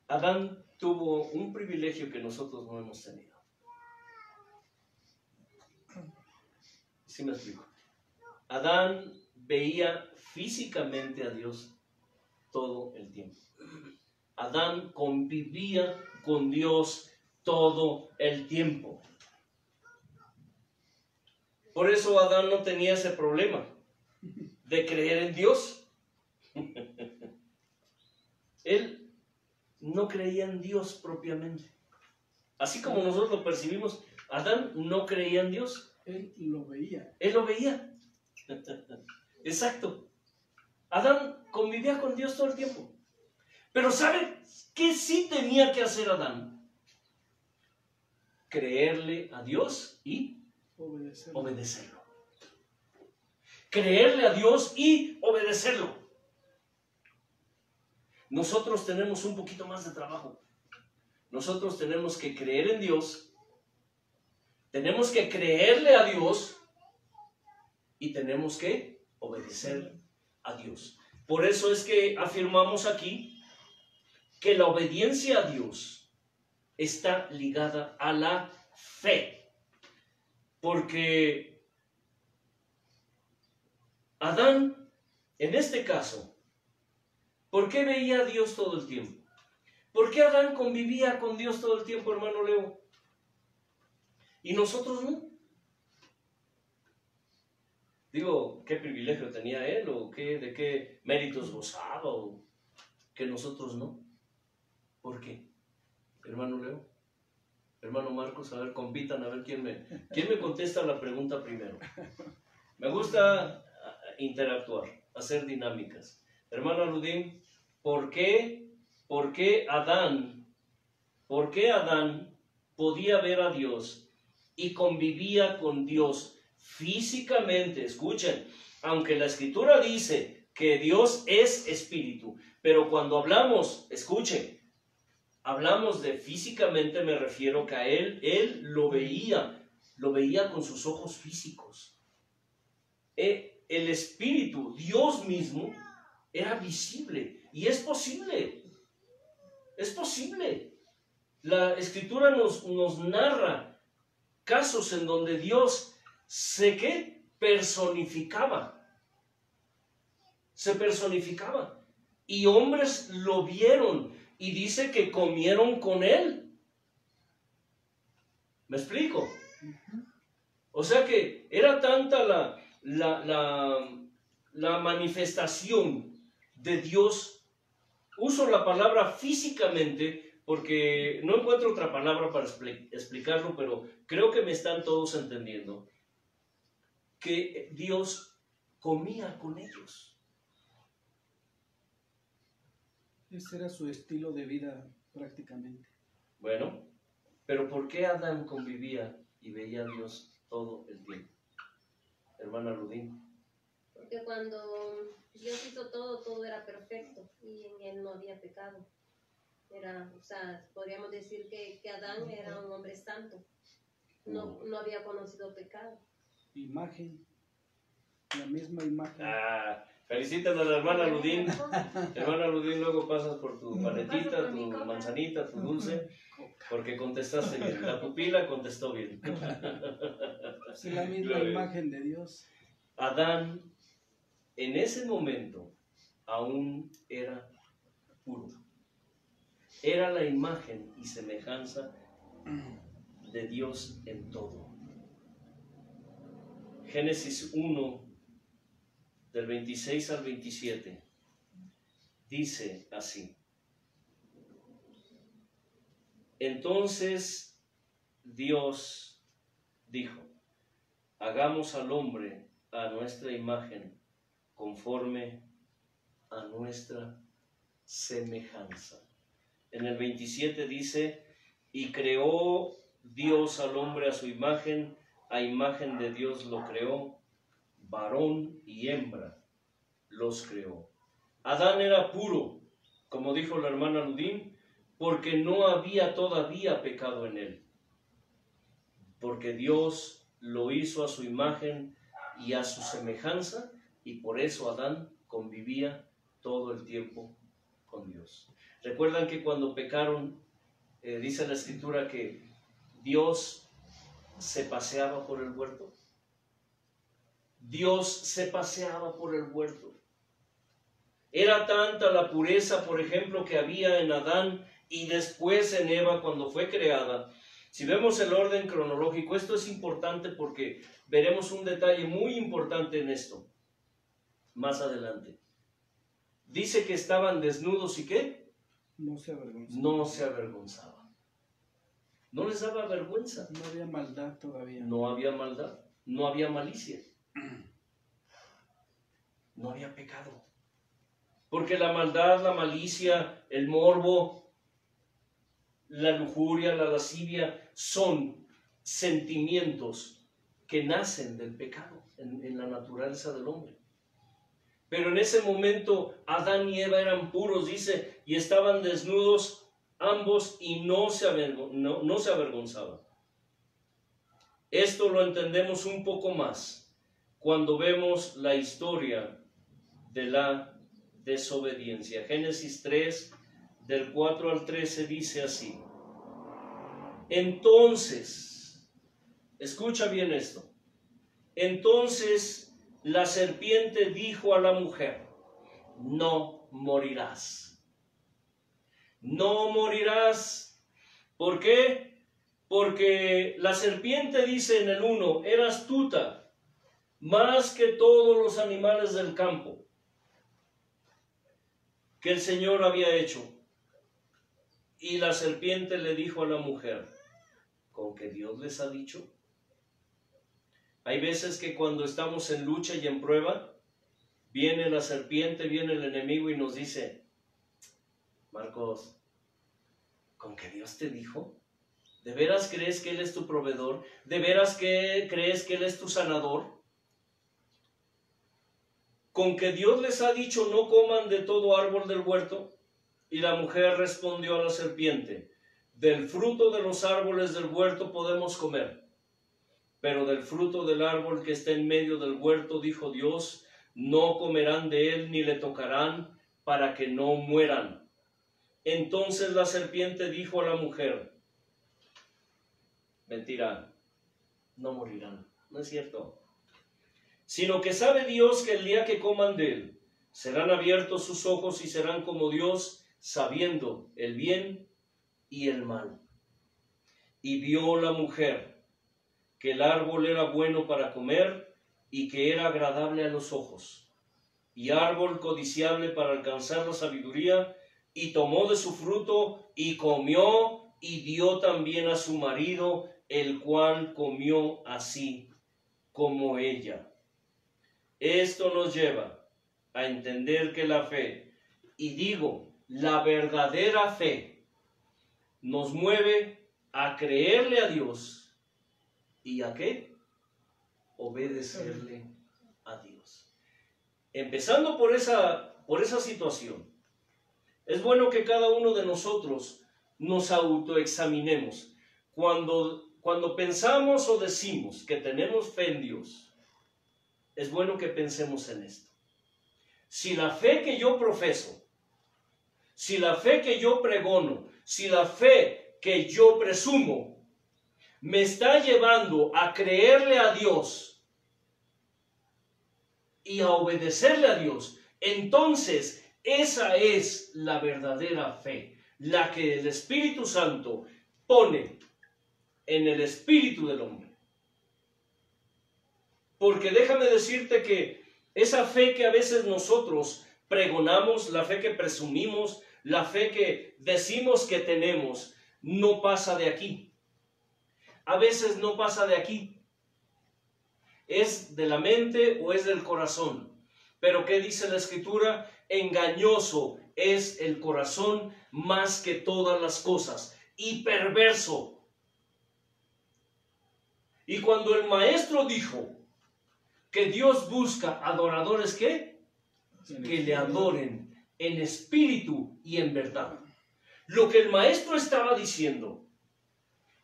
S1: Adán tuvo un privilegio que nosotros no hemos tenido. ¿Sí me explico? Adán veía físicamente a Dios todo el tiempo. Adán convivía con Dios todo el tiempo. Por eso Adán no tenía ese problema de creer en Dios. Él no creía en Dios propiamente. Así como nosotros lo percibimos, Adán no creía en Dios.
S2: Él lo veía.
S1: Él lo veía. Exacto. Adán convivía con Dios todo el tiempo. Pero ¿sabe qué sí tenía que hacer Adán? Creerle a Dios y obedecerlo. Creerle a Dios y obedecerlo. Nosotros tenemos un poquito más de trabajo. Nosotros tenemos que creer en Dios, Tenemos que creerle a Dios y tenemos que obedecer a Dios. Por eso es que afirmamos aquí que la obediencia a Dios está ligada a la fe. Porque Adán, en este caso, ¿por qué veía a Dios todo el tiempo? ¿Por qué Adán convivía con Dios todo el tiempo, hermano Leo? ¿Y nosotros no? Digo, ¿qué privilegio tenía él? ¿O de qué méritos gozaba? ¿O que nosotros no? ¿Por qué? Hermano Leo, hermano Marcos, a ver, compitan, a ver quién me contesta la pregunta primero. Me gusta interactuar, hacer dinámicas. Hermano Aludín, ¿por qué Adán podía ver a Dios y convivía con Dios físicamente? Escuchen, aunque la Escritura dice que Dios es espíritu, pero cuando hablamos, escuchen, hablamos de físicamente, me refiero que a él lo veía con sus ojos físicos. El espíritu, Dios mismo, era visible y es posible. Es posible. La Escritura nos narra casos en donde Dios se personificaba. Se personificaba. Y hombres lo vieron y dice que comieron con él. ¿Me explico? O sea que era tanta la manifestación de Dios. Uso la palabra físicamente porque no encuentro otra palabra para explicarlo, pero creo que me están todos entendiendo. Que Dios comía con ellos.
S2: Ese era su estilo de vida prácticamente.
S1: Bueno, pero ¿por qué Adán convivía y veía a Dios todo el tiempo? Hermana Rudín.
S4: Porque cuando Dios hizo todo era perfecto y en él no había pecado. Podríamos decir que Adán era un hombre santo. No había conocido pecado.
S2: Imagen, la misma imagen.
S1: Felicítanos a la hermana Ludín. Hermana Ludín, luego pasas por tu paletita, tu manzanita, tu dulce, porque contestaste bien. La pupila contestó bien.
S2: Es la misma imagen de Dios.
S1: Adán, en ese momento, aún era puro. Era la imagen y semejanza de Dios en todo. Génesis 1, del 26 al 27, dice así: Entonces Dios dijo: hagamos al hombre a nuestra imagen, conforme a nuestra semejanza. En el 27 dice: y creó Dios al hombre a su imagen, a imagen de Dios lo creó, varón y hembra los creó. Adán era puro, como dijo la hermana Ludín, porque no había todavía pecado en él, porque Dios lo hizo a su imagen y a su semejanza, y por eso Adán convivía todo el tiempo con Dios. ¿Recuerdan que cuando pecaron, dice la Escritura que Dios se paseaba por el huerto? Dios se paseaba por el huerto. Era tanta la pureza, por ejemplo, que había en Adán y después en Eva cuando fue creada. Si vemos el orden cronológico, esto es importante porque veremos un detalle muy importante en esto más adelante. Dice que estaban desnudos y ¿qué?
S2: No se avergonzaban.
S1: No se avergonzaban. No les daba vergüenza.
S2: No había maldad todavía.
S1: No había maldad, no había malicia. No había pecado. Porque la maldad, la malicia, el morbo, la lujuria, la lascivia son sentimientos que nacen del pecado en la naturaleza del hombre. Pero en ese momento Adán y Eva eran puros, dice, y estaban desnudos ambos y no se avergonzaban. Esto lo entendemos un poco más cuando vemos la historia de la desobediencia. Génesis 3, del 4 al 13 dice así. Entonces, escucha bien esto. Entonces la serpiente dijo a la mujer, no morirás. No morirás. ¿Por qué? Porque la serpiente dice en el 1, era astuta más que todos los animales del campo que el Señor había hecho. Y la serpiente le dijo a la mujer, ¿con que Dios les ha dicho? Hay veces que cuando estamos en lucha y en prueba, viene la serpiente, viene el enemigo y nos dice, Marcos, ¿con que Dios te dijo? ¿De veras crees que Él es tu proveedor? ¿De veras crees que Él es tu sanador? ¿Con que Dios les ha dicho no coman de todo árbol del huerto? Y la mujer respondió a la serpiente, del fruto de los árboles del huerto podemos comer, pero del fruto del árbol que está en medio del huerto, dijo Dios, no comerán de él ni le tocarán para que no mueran. Entonces la serpiente dijo a la mujer, mentira, no morirán, no es cierto, sino que sabe Dios que el día que coman de él, serán abiertos sus ojos y serán como Dios, sabiendo el bien y el mal. Y vio la mujer que el árbol era bueno para comer y que era agradable a los ojos, y árbol codiciable para alcanzar la sabiduría, y tomó de su fruto y comió, y dio también a su marido, el cual comió así como ella. Esto nos lleva a entender que la fe, y digo, la verdadera fe, nos mueve a creerle a Dios. ¿Y a qué? Obedecerle a Dios. Empezando por esa situación, es bueno que cada uno de nosotros nos autoexaminemos. Cuando pensamos o decimos que tenemos fe en Dios, es bueno que pensemos en esto. Si la fe que yo profeso, si la fe que yo pregono, si la fe que yo presumo, me está llevando a creerle a Dios y a obedecerle a Dios, entonces esa es la verdadera fe, la que el Espíritu Santo pone en el espíritu del hombre. Porque déjame decirte que esa fe que a veces nosotros pregonamos, la fe que presumimos, la fe que decimos que tenemos, no pasa de aquí. A veces no pasa de aquí. Es de la mente o es del corazón. Pero ¿qué dice la Escritura? Engañoso es el corazón más que todas las cosas y perverso. Y cuando el maestro dijo que Dios busca adoradores, ¿qué? Que le adoren en espíritu y en verdad. Lo que el maestro estaba diciendo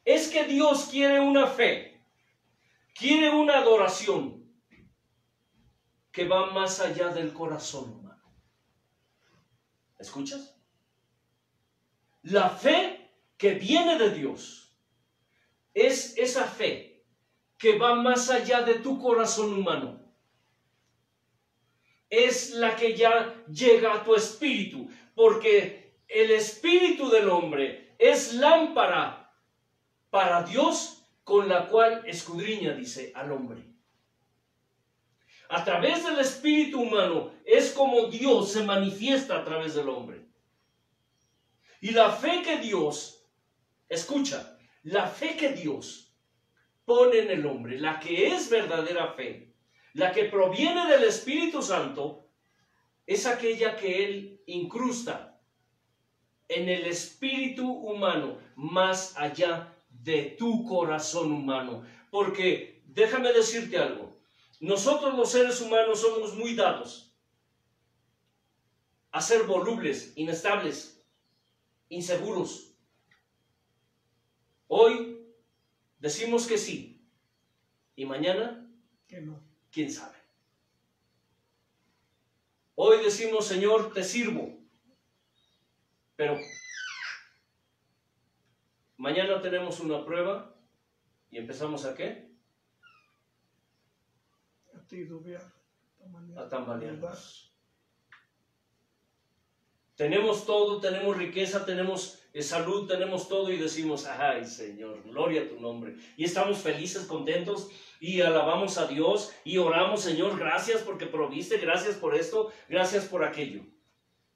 S1: es que Dios quiere una fe, quiere una adoración que va más allá del corazón humano. ¿Escuchas? La fe que viene de Dios es esa fe que va más allá de tu corazón humano. Es la que ya llega a tu espíritu, porque el espíritu del hombre es lámpara para Dios, con la cual escudriña, dice, al hombre. A través del espíritu humano es como Dios se manifiesta a través del hombre. Y la fe que Dios, escucha, la fe que Dios pone en el hombre, la que es verdadera fe, la que proviene del Espíritu Santo, es aquella que Él incrusta en el espíritu humano, más allá de tu corazón humano. Porque déjame decirte algo, nosotros los seres humanos somos muy dados a ser volubles, inestables, inseguros. Hoy decimos que sí, Y mañana,
S3: Que no.
S1: quién sabe. Hoy decimos, Señor, te sirvo. Pero mañana tenemos una prueba y empezamos ¿a qué?
S3: A titubear,
S1: A tambalearnos. Tenemos todo, tenemos riqueza, tenemos salud, tenemos todo y decimos, ay Señor, gloria a tu nombre. Y estamos felices, contentos y alabamos a Dios y oramos, Señor, gracias porque proviste, gracias por esto, gracias por aquello.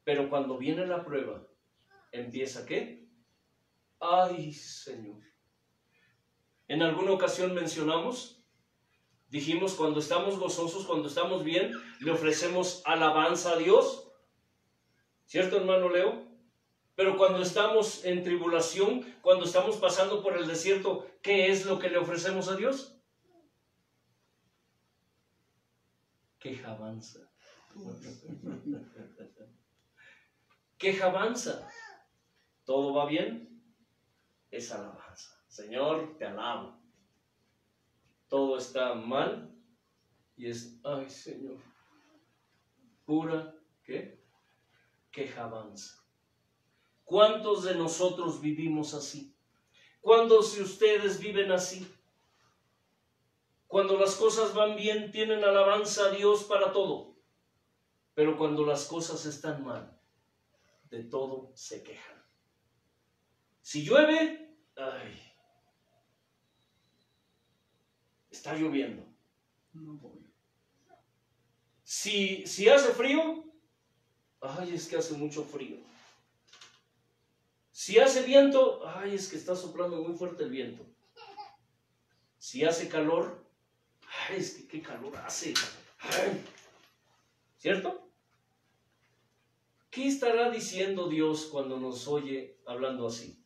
S1: Pero cuando viene la prueba, empieza ¿qué? Ay Señor. En alguna ocasión mencionamos, dijimos, cuando estamos gozosos, cuando estamos bien, le ofrecemos alabanza a Dios. ¿Cierto, hermano Leo? Pero cuando estamos en tribulación, cuando estamos pasando por el desierto, ¿qué es lo que le ofrecemos a Dios? Quejabanza. Quejabanza. ¿Todo va bien? Es alabanza. Señor, te alabo. Todo está mal y es, ay Señor, pura, ¿qué? Quejabanza. ¿Cuántos de nosotros vivimos así? ¿Cuántos de ustedes viven así? Cuando las cosas van bien, tienen alabanza a Dios para todo. Pero cuando las cosas están mal, de todo se quejan. Si llueve, ay, está lloviendo.
S2: No voy.
S1: Si hace frío, ay, es que hace mucho frío. Si hace viento, ay, es que está soplando muy fuerte el viento. Si hace calor, ay, es que qué calor hace. Ay. ¿Cierto? ¿Qué estará diciendo Dios cuando nos oye hablando así?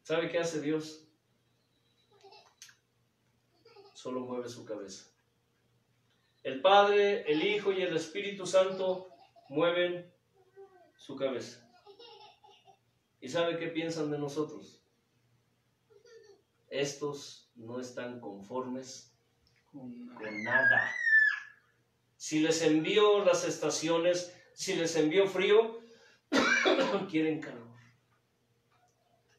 S1: ¿Sabe qué hace Dios? Solo mueve su cabeza. El Padre, el Hijo y el Espíritu Santo mueven su cabeza. ¿Y sabe qué piensan de nosotros? Estos no están conformes con nada. Si les envío las estaciones, si les envío frío, quieren calor.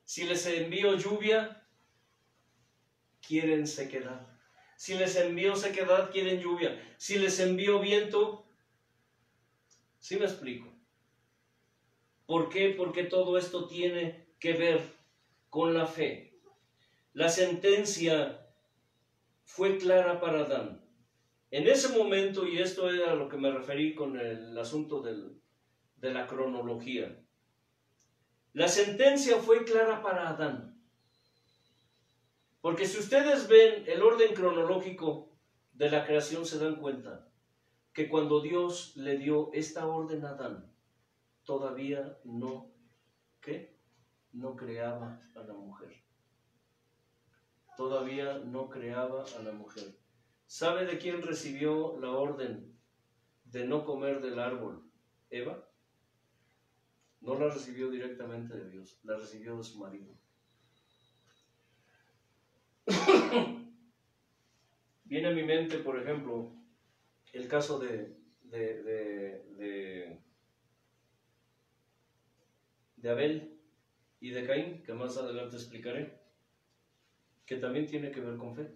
S1: Si les envío lluvia, quieren sequedad. Si les envío sequedad, quieren lluvia. Si les envío viento, ¿sí me explico? ¿Por qué? Porque todo esto tiene que ver con la fe. La sentencia fue clara para Adán. En ese momento, y esto era a lo que me referí con el asunto de la cronología, la sentencia fue clara para Adán. Porque si ustedes ven el orden cronológico de la creación, se dan cuenta que cuando Dios le dio esta orden a Adán, todavía no, ¿qué? No creaba a la mujer. Todavía no creaba a la mujer. ¿Sabe de quién recibió la orden de no comer del árbol? ¿Eva? No la recibió directamente de Dios, la recibió de su marido. Viene a mi mente, por ejemplo, el caso de Abel y de Caín, que más adelante explicaré, que también tiene que ver con fe.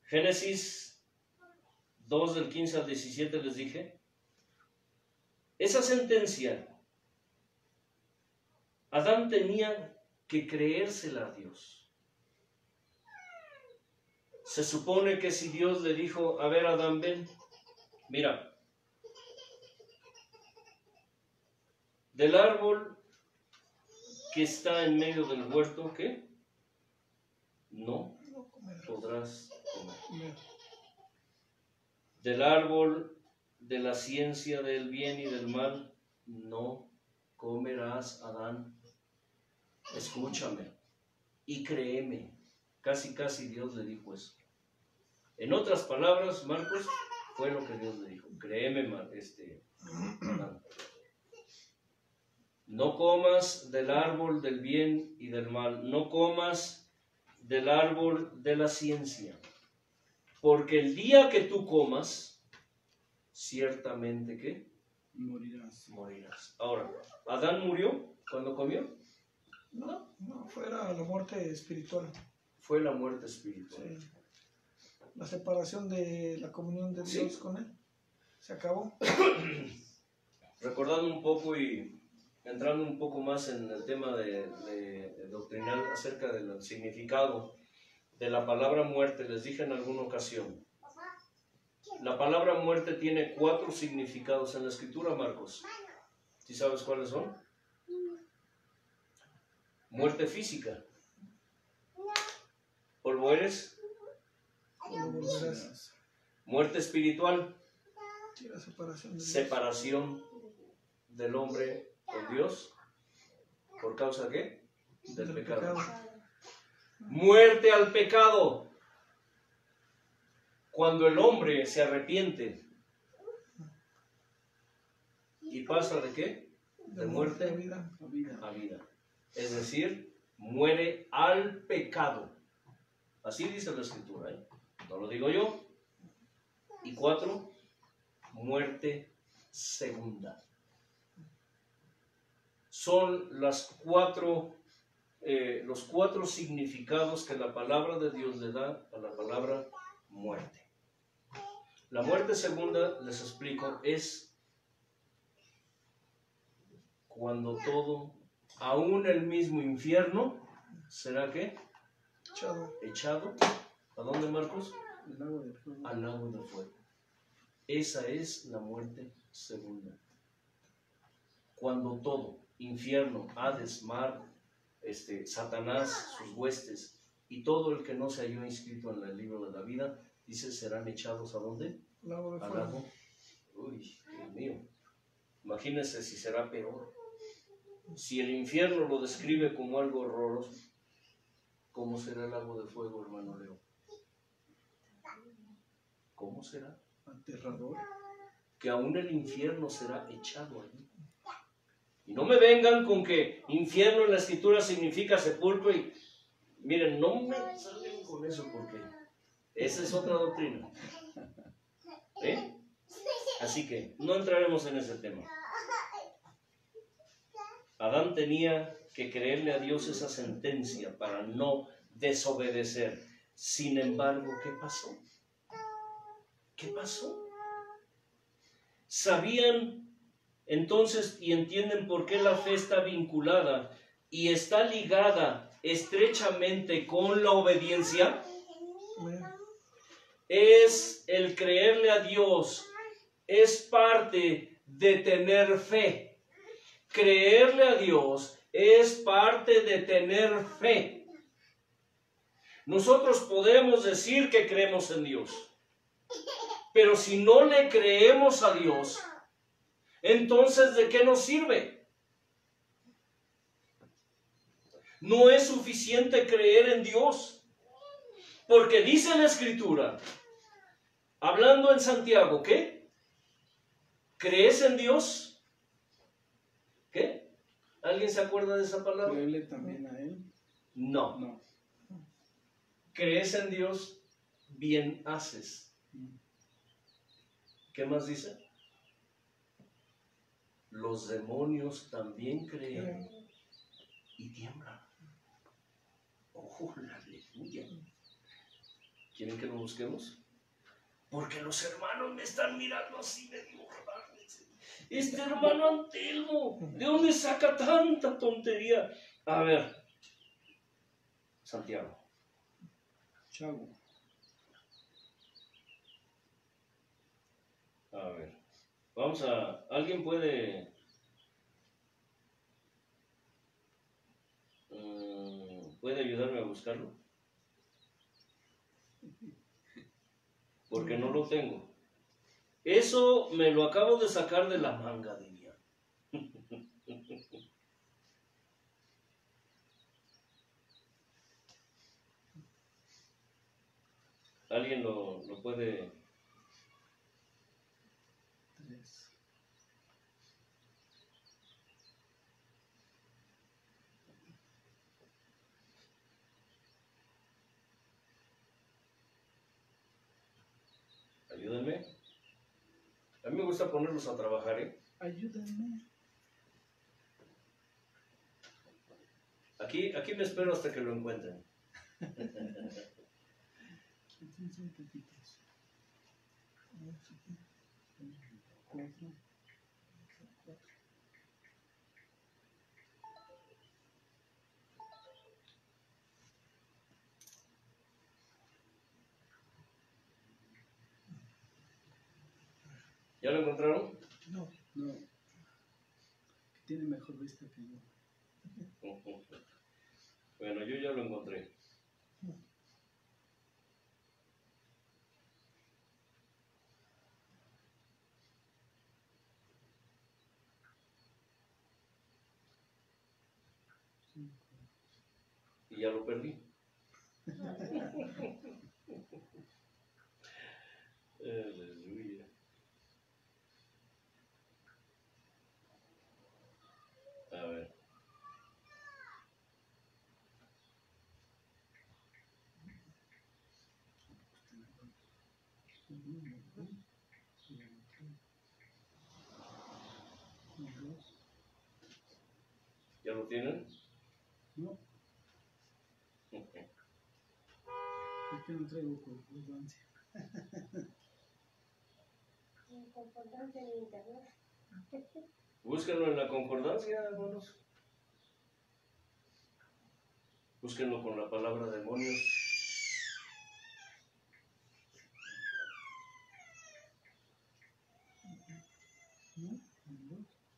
S1: Génesis 2 del 15 al 17 les dije, esa sentencia, Adán tenía que creérsela a Dios. Se supone que si Dios le dijo, a ver Adán, ven, mira, del árbol que está en medio del huerto, ¿qué? No podrás comer. Del árbol de la ciencia del bien y del mal, no comerás, Adán. Escúchame y créeme. Casi Dios le dijo eso. En otras palabras, Marcos, fue lo que Dios le dijo. Créeme, Adán. No comas del árbol del bien y del mal, no comas del árbol de la ciencia, porque el día que tú comas, ciertamente que
S2: Morirás.
S1: morirás. Ahora, ¿Adán murió cuando comió?
S3: No, no, fuera la muerte espiritual.
S1: Fue la muerte espiritual.
S3: Sí. La separación de la comunión de
S1: Sí.
S3: Dios con Él. Se acabó.
S1: Recordando un poco y entrando un poco más en el tema de doctrinal acerca del significado de la palabra muerte, les dije en alguna ocasión, la palabra muerte tiene 4 significados en la escritura, Marcos. ¿Sí sabes cuáles son? Muerte física. Polvo eres.
S3: Cuando volverás.
S1: Muerte espiritual.
S3: Sí, la separación de Dios.
S1: Separación del hombre con Dios. ¿Por causa de qué? Del pecado. Muerte al pecado. Cuando el hombre se arrepiente y pasa de qué? De muerte
S3: a vida.
S2: La vida.
S1: a vida. Es decir, muere al pecado. Así dice la escritura, ¿eh? No lo digo yo. Y 4, muerte segunda. Son los 4 significados que la palabra de Dios le da a la palabra muerte. La muerte segunda, les explico, es cuando todo, aún el mismo infierno, ¿será qué? Echado. ¿A dónde, Marcos?
S2: El lago de fuego.
S1: Al lago de fuego. Esa es la muerte segunda. Cuando todo, infierno, Hades, mar, Satanás, sus huestes, y todo el que no se halló inscrito en el libro de la vida, dice, serán echados ¿a dónde?
S3: Lago de
S1: Al
S3: fuego.
S1: lago. Uy, Dios mío. Imagínense si será peor. Si el infierno lo describe como algo horroroso, ¿cómo será el lago de fuego, hermano Leo? ¿Cómo será?
S2: Aterrador.
S1: Que aún el infierno será echado allí. Y no me vengan con que infierno en la escritura significa sepulcro y miren, no me salgan con eso porque esa es otra doctrina. ¿Eh? Así que no entraremos en ese tema. Adán tenía que creerle a Dios esa sentencia para no desobedecer. Sin embargo, ¿qué pasó? ¿Qué pasó? ¿Sabían entonces y entienden por qué la fe está vinculada y está ligada estrechamente con la obediencia? Es el creerle a Dios, es parte de tener fe. Creerle a Dios es parte de tener fe. Nosotros podemos decir que creemos en Dios, pero si no le creemos a Dios, entonces ¿de qué nos sirve? No es suficiente creer en Dios, porque dice la Escritura, hablando en Santiago, ¿qué? ¿Crees en Dios? ¿Qué? ¿Alguien se acuerda de esa palabra?
S2: Creerle también a Él.
S1: No.
S2: No.
S1: ¿Crees en Dios? Bien haces. ¿Qué más dice? Los demonios también creen y tiemblan. ¡Oh, aleluya! ¿Quieren que lo busquemos? Porque los hermanos me están mirando así medio raro. Este hermano Antelmo, ¿de dónde saca tanta tontería? A ver, Santiago.
S2: Chavo.
S1: A ver, vamos a... ¿Alguien puede... ¿puede ayudarme a buscarlo? Porque no lo tengo. Eso me lo acabo de sacar de la manga, diría. ¿Alguien lo puede...?
S2: 3.
S1: ayúdenme. A mí me gusta ponerlos a trabajar, ¿eh?
S2: Ayúdenme.
S1: Aquí me espero hasta que lo encuentren.
S2: Son poquitos. 4.
S1: ¿Ya lo encontraron?
S2: No. Tiene mejor vista que yo.
S1: Bueno, yo ya lo encontré. Y ya lo perdí. Aleluya. A ver. ¿Ya lo tienen?
S2: No, es que no traigo concordancia.
S4: Concordancia en internet.
S1: Búsquenlo en la concordancia, hermanos. Búsquenlo con la palabra demonios.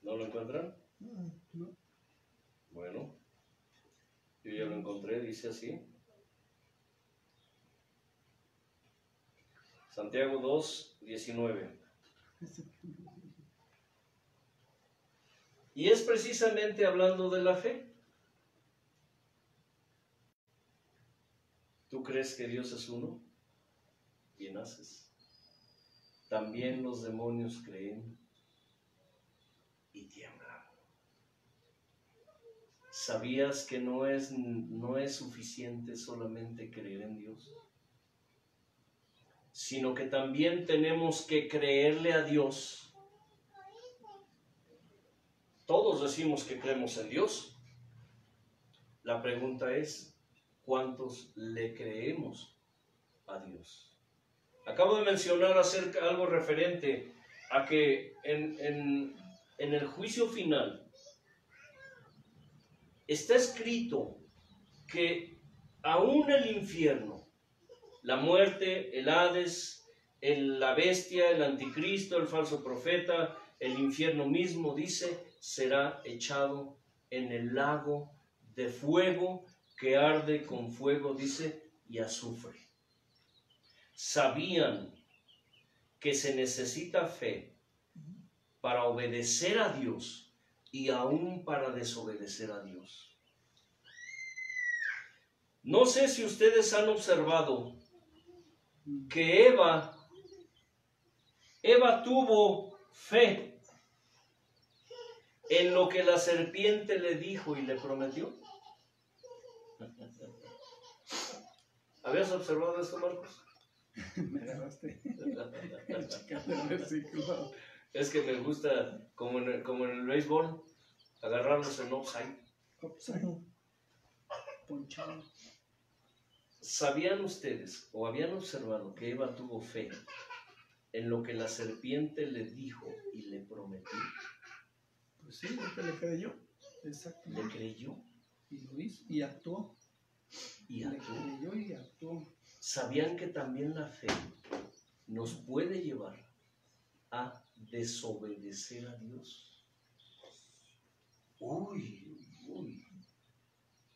S1: ¿No lo encuentran?
S2: No.
S1: Bueno, yo ya lo encontré, dice así. Santiago 2, 19. Y es precisamente hablando de la fe. ¿Tú crees que Dios es uno? Bien haces. También los demonios creen y tiemblan. ¿Sabías que no es suficiente solamente creer en Dios? Sino que también tenemos que creerle a Dios. Todos decimos que creemos en Dios. La pregunta es, ¿cuántos le creemos a Dios? Acabo de mencionar algo referente a que en el juicio final está escrito que aún el infierno, la muerte, el Hades, la bestia, el anticristo, el falso profeta, el infierno mismo, dice, será echado en el lago de fuego que arde con fuego, dice, y azufre. ¿Sabían que se necesita fe para obedecer a Dios y aún para desobedecer a Dios? No sé si ustedes han observado que Eva tuvo fe en lo que la serpiente le dijo y le prometió. ¿Habías observado esto, Marcos?
S2: Me agarraste checando el versículo.
S1: Es que me gusta, como en el béisbol, agarrarlos en offside.
S2: Ponchado.
S1: ¿Sabían ustedes o habían observado que Eva tuvo fe en lo que la serpiente le dijo y le prometió?
S2: Pues sí, porque le creyó. Exacto.
S1: ¿Le creyó?
S2: Y lo hizo. Y actuó.
S1: Y
S2: Le
S1: actuó.
S2: creyó y actuó.
S1: ¿Sabían que también la fe nos puede llevar a desobedecer a Dios? Uy.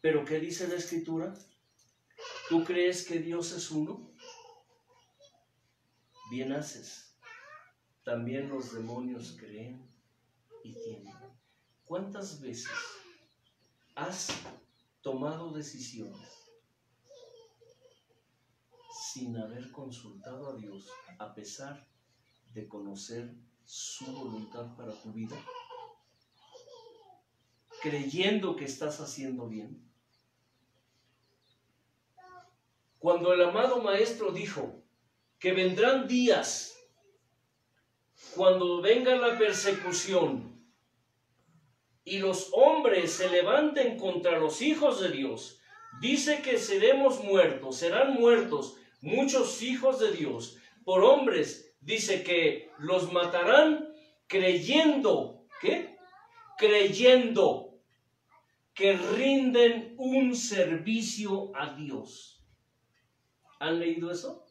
S1: ¿Pero qué dice la Escritura? ¿Tú crees que Dios es uno? Bien haces. También los demonios creen y tiemblan. ¿Cuántas veces has tomado decisiones sin haber consultado a Dios a pesar de conocer su voluntad para tu vida? Creyendo que estás haciendo bien. Cuando el amado Maestro dijo que vendrán días cuando venga la persecución y los hombres se levanten contra los hijos de Dios, dice que seremos muertos, serán muertos muchos hijos de Dios por hombres, dice que los matarán creyendo, ¿qué? Creyendo que rinden un servicio a Dios. ¿Han leído eso,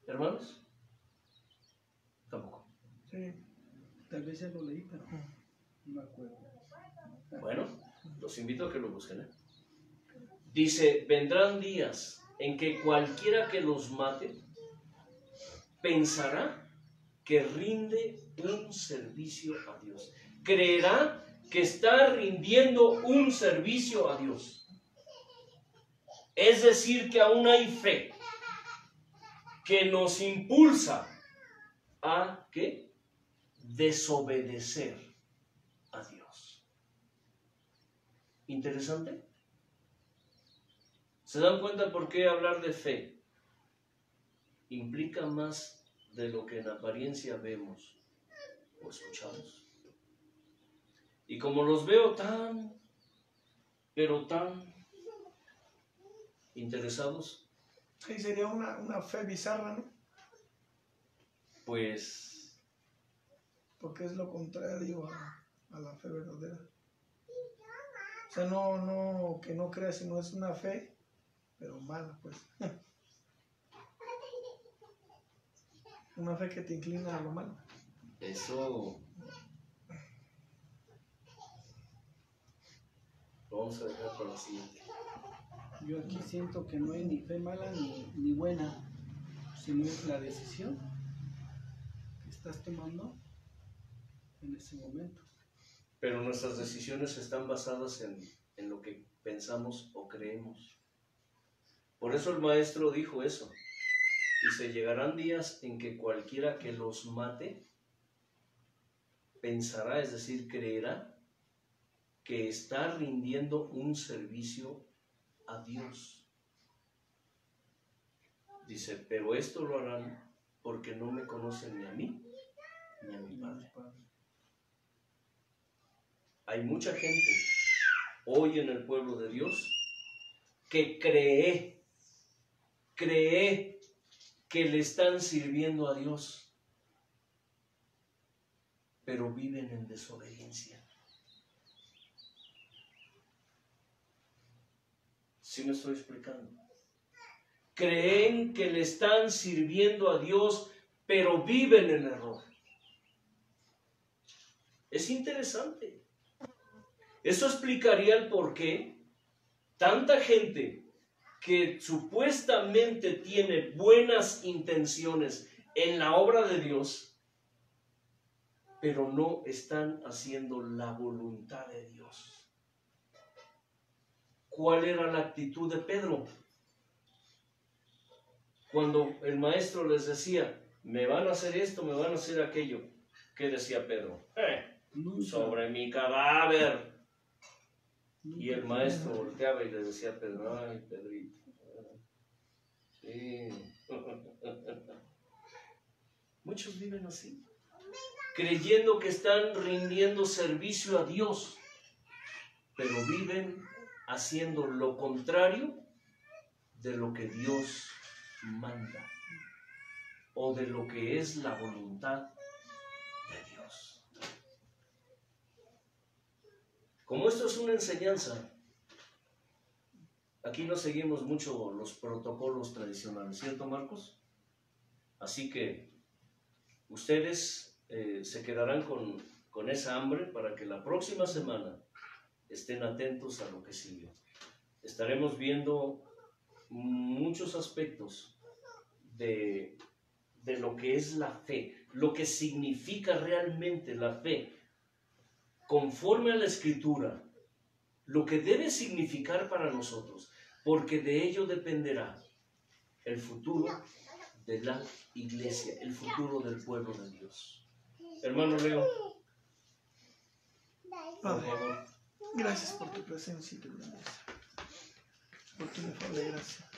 S1: hermanos? Tampoco.
S3: Sí.
S2: Tal vez ya lo leí, pero no me acuerdo.
S1: Bueno, los invito a que lo busquen, ¿eh? Dice, vendrán días en que cualquiera que los mate pensará que rinde un servicio a Dios. Creerá que está rindiendo un servicio a Dios. Es decir, que aún hay fe que nos impulsa a ¿qué? Desobedecer a Dios. ¿Interesante? ¿Se dan cuenta por qué hablar de fe implica más de lo que en apariencia vemos o escuchamos? Y como los veo tan, pero tan interesados,
S3: Sí, sería una fe bizarra, ¿no?
S1: pues
S3: Porque es lo contrario a la fe verdadera. O sea, no que no creas, sino es una fe, pero mala, pues. Una fe que te inclina a lo malo.
S1: eso lo vamos a dejar para la siguiente.
S2: Yo aquí siento que no hay ni fe mala ni buena, sino es la decisión que estás tomando en ese momento.
S1: Pero nuestras decisiones están basadas en lo que pensamos o creemos. Por eso el maestro dijo eso. Dice, llegarán días en que cualquiera que los mate pensará, es decir, creerá que está rindiendo un servicio a Dios. Dice, pero esto lo harán porque no me conocen ni a mí ni a mi Padre. Hay mucha gente hoy en el pueblo de Dios que cree que le están sirviendo a Dios, pero viven en desobediencia. ¿Sí me estoy explicando? Creen que le están sirviendo a Dios, pero viven en error. Es interesante. Eso explicaría el por qué tanta gente que supuestamente tiene buenas intenciones en la obra de Dios, pero no están haciendo la voluntad de Dios. ¿Cuál era la actitud de Pedro? Cuando el maestro les decía, me van a hacer esto, me van a hacer aquello, ¿qué decía Pedro? Sobre mi cadáver. Y el maestro volteaba y le decía a Pedro, ay, Pedrito, sí. Muchos viven así, creyendo que están rindiendo servicio a Dios, pero viven haciendo lo contrario de lo que Dios manda o de lo que es la voluntad de Dios. Como esto es una enseñanza, aquí no seguimos mucho los protocolos tradicionales, ¿cierto, Marcos? Así que ustedes se quedarán con esa hambre para que la próxima semana estén atentos a lo que sigue. Estaremos viendo muchos aspectos de lo que es la fe, lo que significa realmente la fe, conforme a la Escritura, lo que debe significar para nosotros, porque de ello dependerá el futuro de la iglesia, el futuro del pueblo de Dios. Hermano Leo, por favor.
S3: Gracias por tu presencia y tu grandeza, por tu inefable gracia.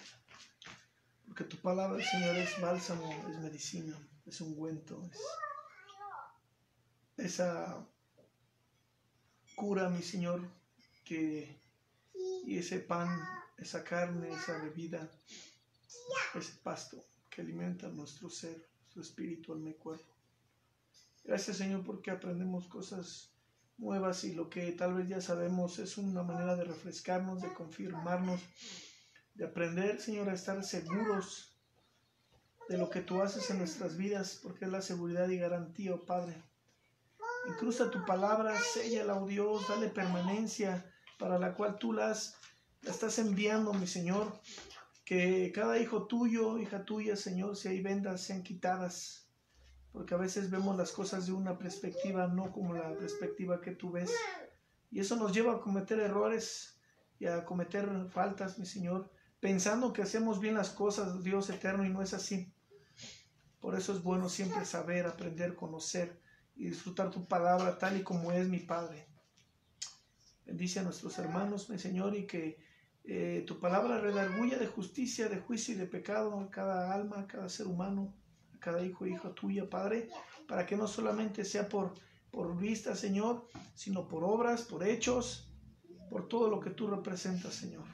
S3: Porque tu palabra, Señor, es bálsamo, es medicina, es ungüento, es esa cura, mi Señor, y ese pan, esa carne, esa bebida, ese pasto que alimenta nuestro ser, nuestro espíritu, alma y cuerpo. Gracias, Señor, porque aprendemos cosas nuevas y lo que tal vez ya sabemos es una manera de refrescarnos, de confirmarnos, de aprender, Señor, a estar seguros de lo que tú haces en nuestras vidas, porque es la seguridad y garantía, oh Padre. Incrusta tu palabra, séllala, oh Dios, dale permanencia para la cual tú la estás enviando, mi Señor. Que cada hijo tuyo, hija tuya, Señor, si hay vendas, sean quitadas. Porque a veces vemos las cosas de una perspectiva, no como la perspectiva que tú ves. Y eso nos lleva a cometer errores y a cometer faltas, mi Señor, pensando que hacemos bien las cosas, Dios eterno, y no es así. Por eso es bueno siempre saber, aprender, conocer y disfrutar tu palabra tal y como es, mi Padre. Bendice a nuestros hermanos, mi Señor, y que tu palabra redarguya de justicia, de juicio y de pecado a cada alma, a cada ser humano, a cada hijo e hija tuya, Padre, para que no solamente sea por vista, Señor, sino por obras, por hechos, por todo lo que tú representas, Señor.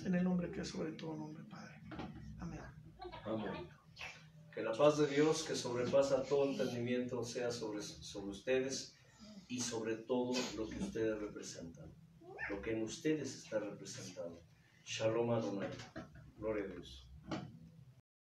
S3: En el nombre que es sobre todo nombre, Padre. Amén.
S1: Amén. Que la paz de Dios, que sobrepasa todo entendimiento, sea sobre ustedes y sobre todo lo que ustedes representan, lo que en ustedes está representado. Shalom Adonai. Gloria a Dios.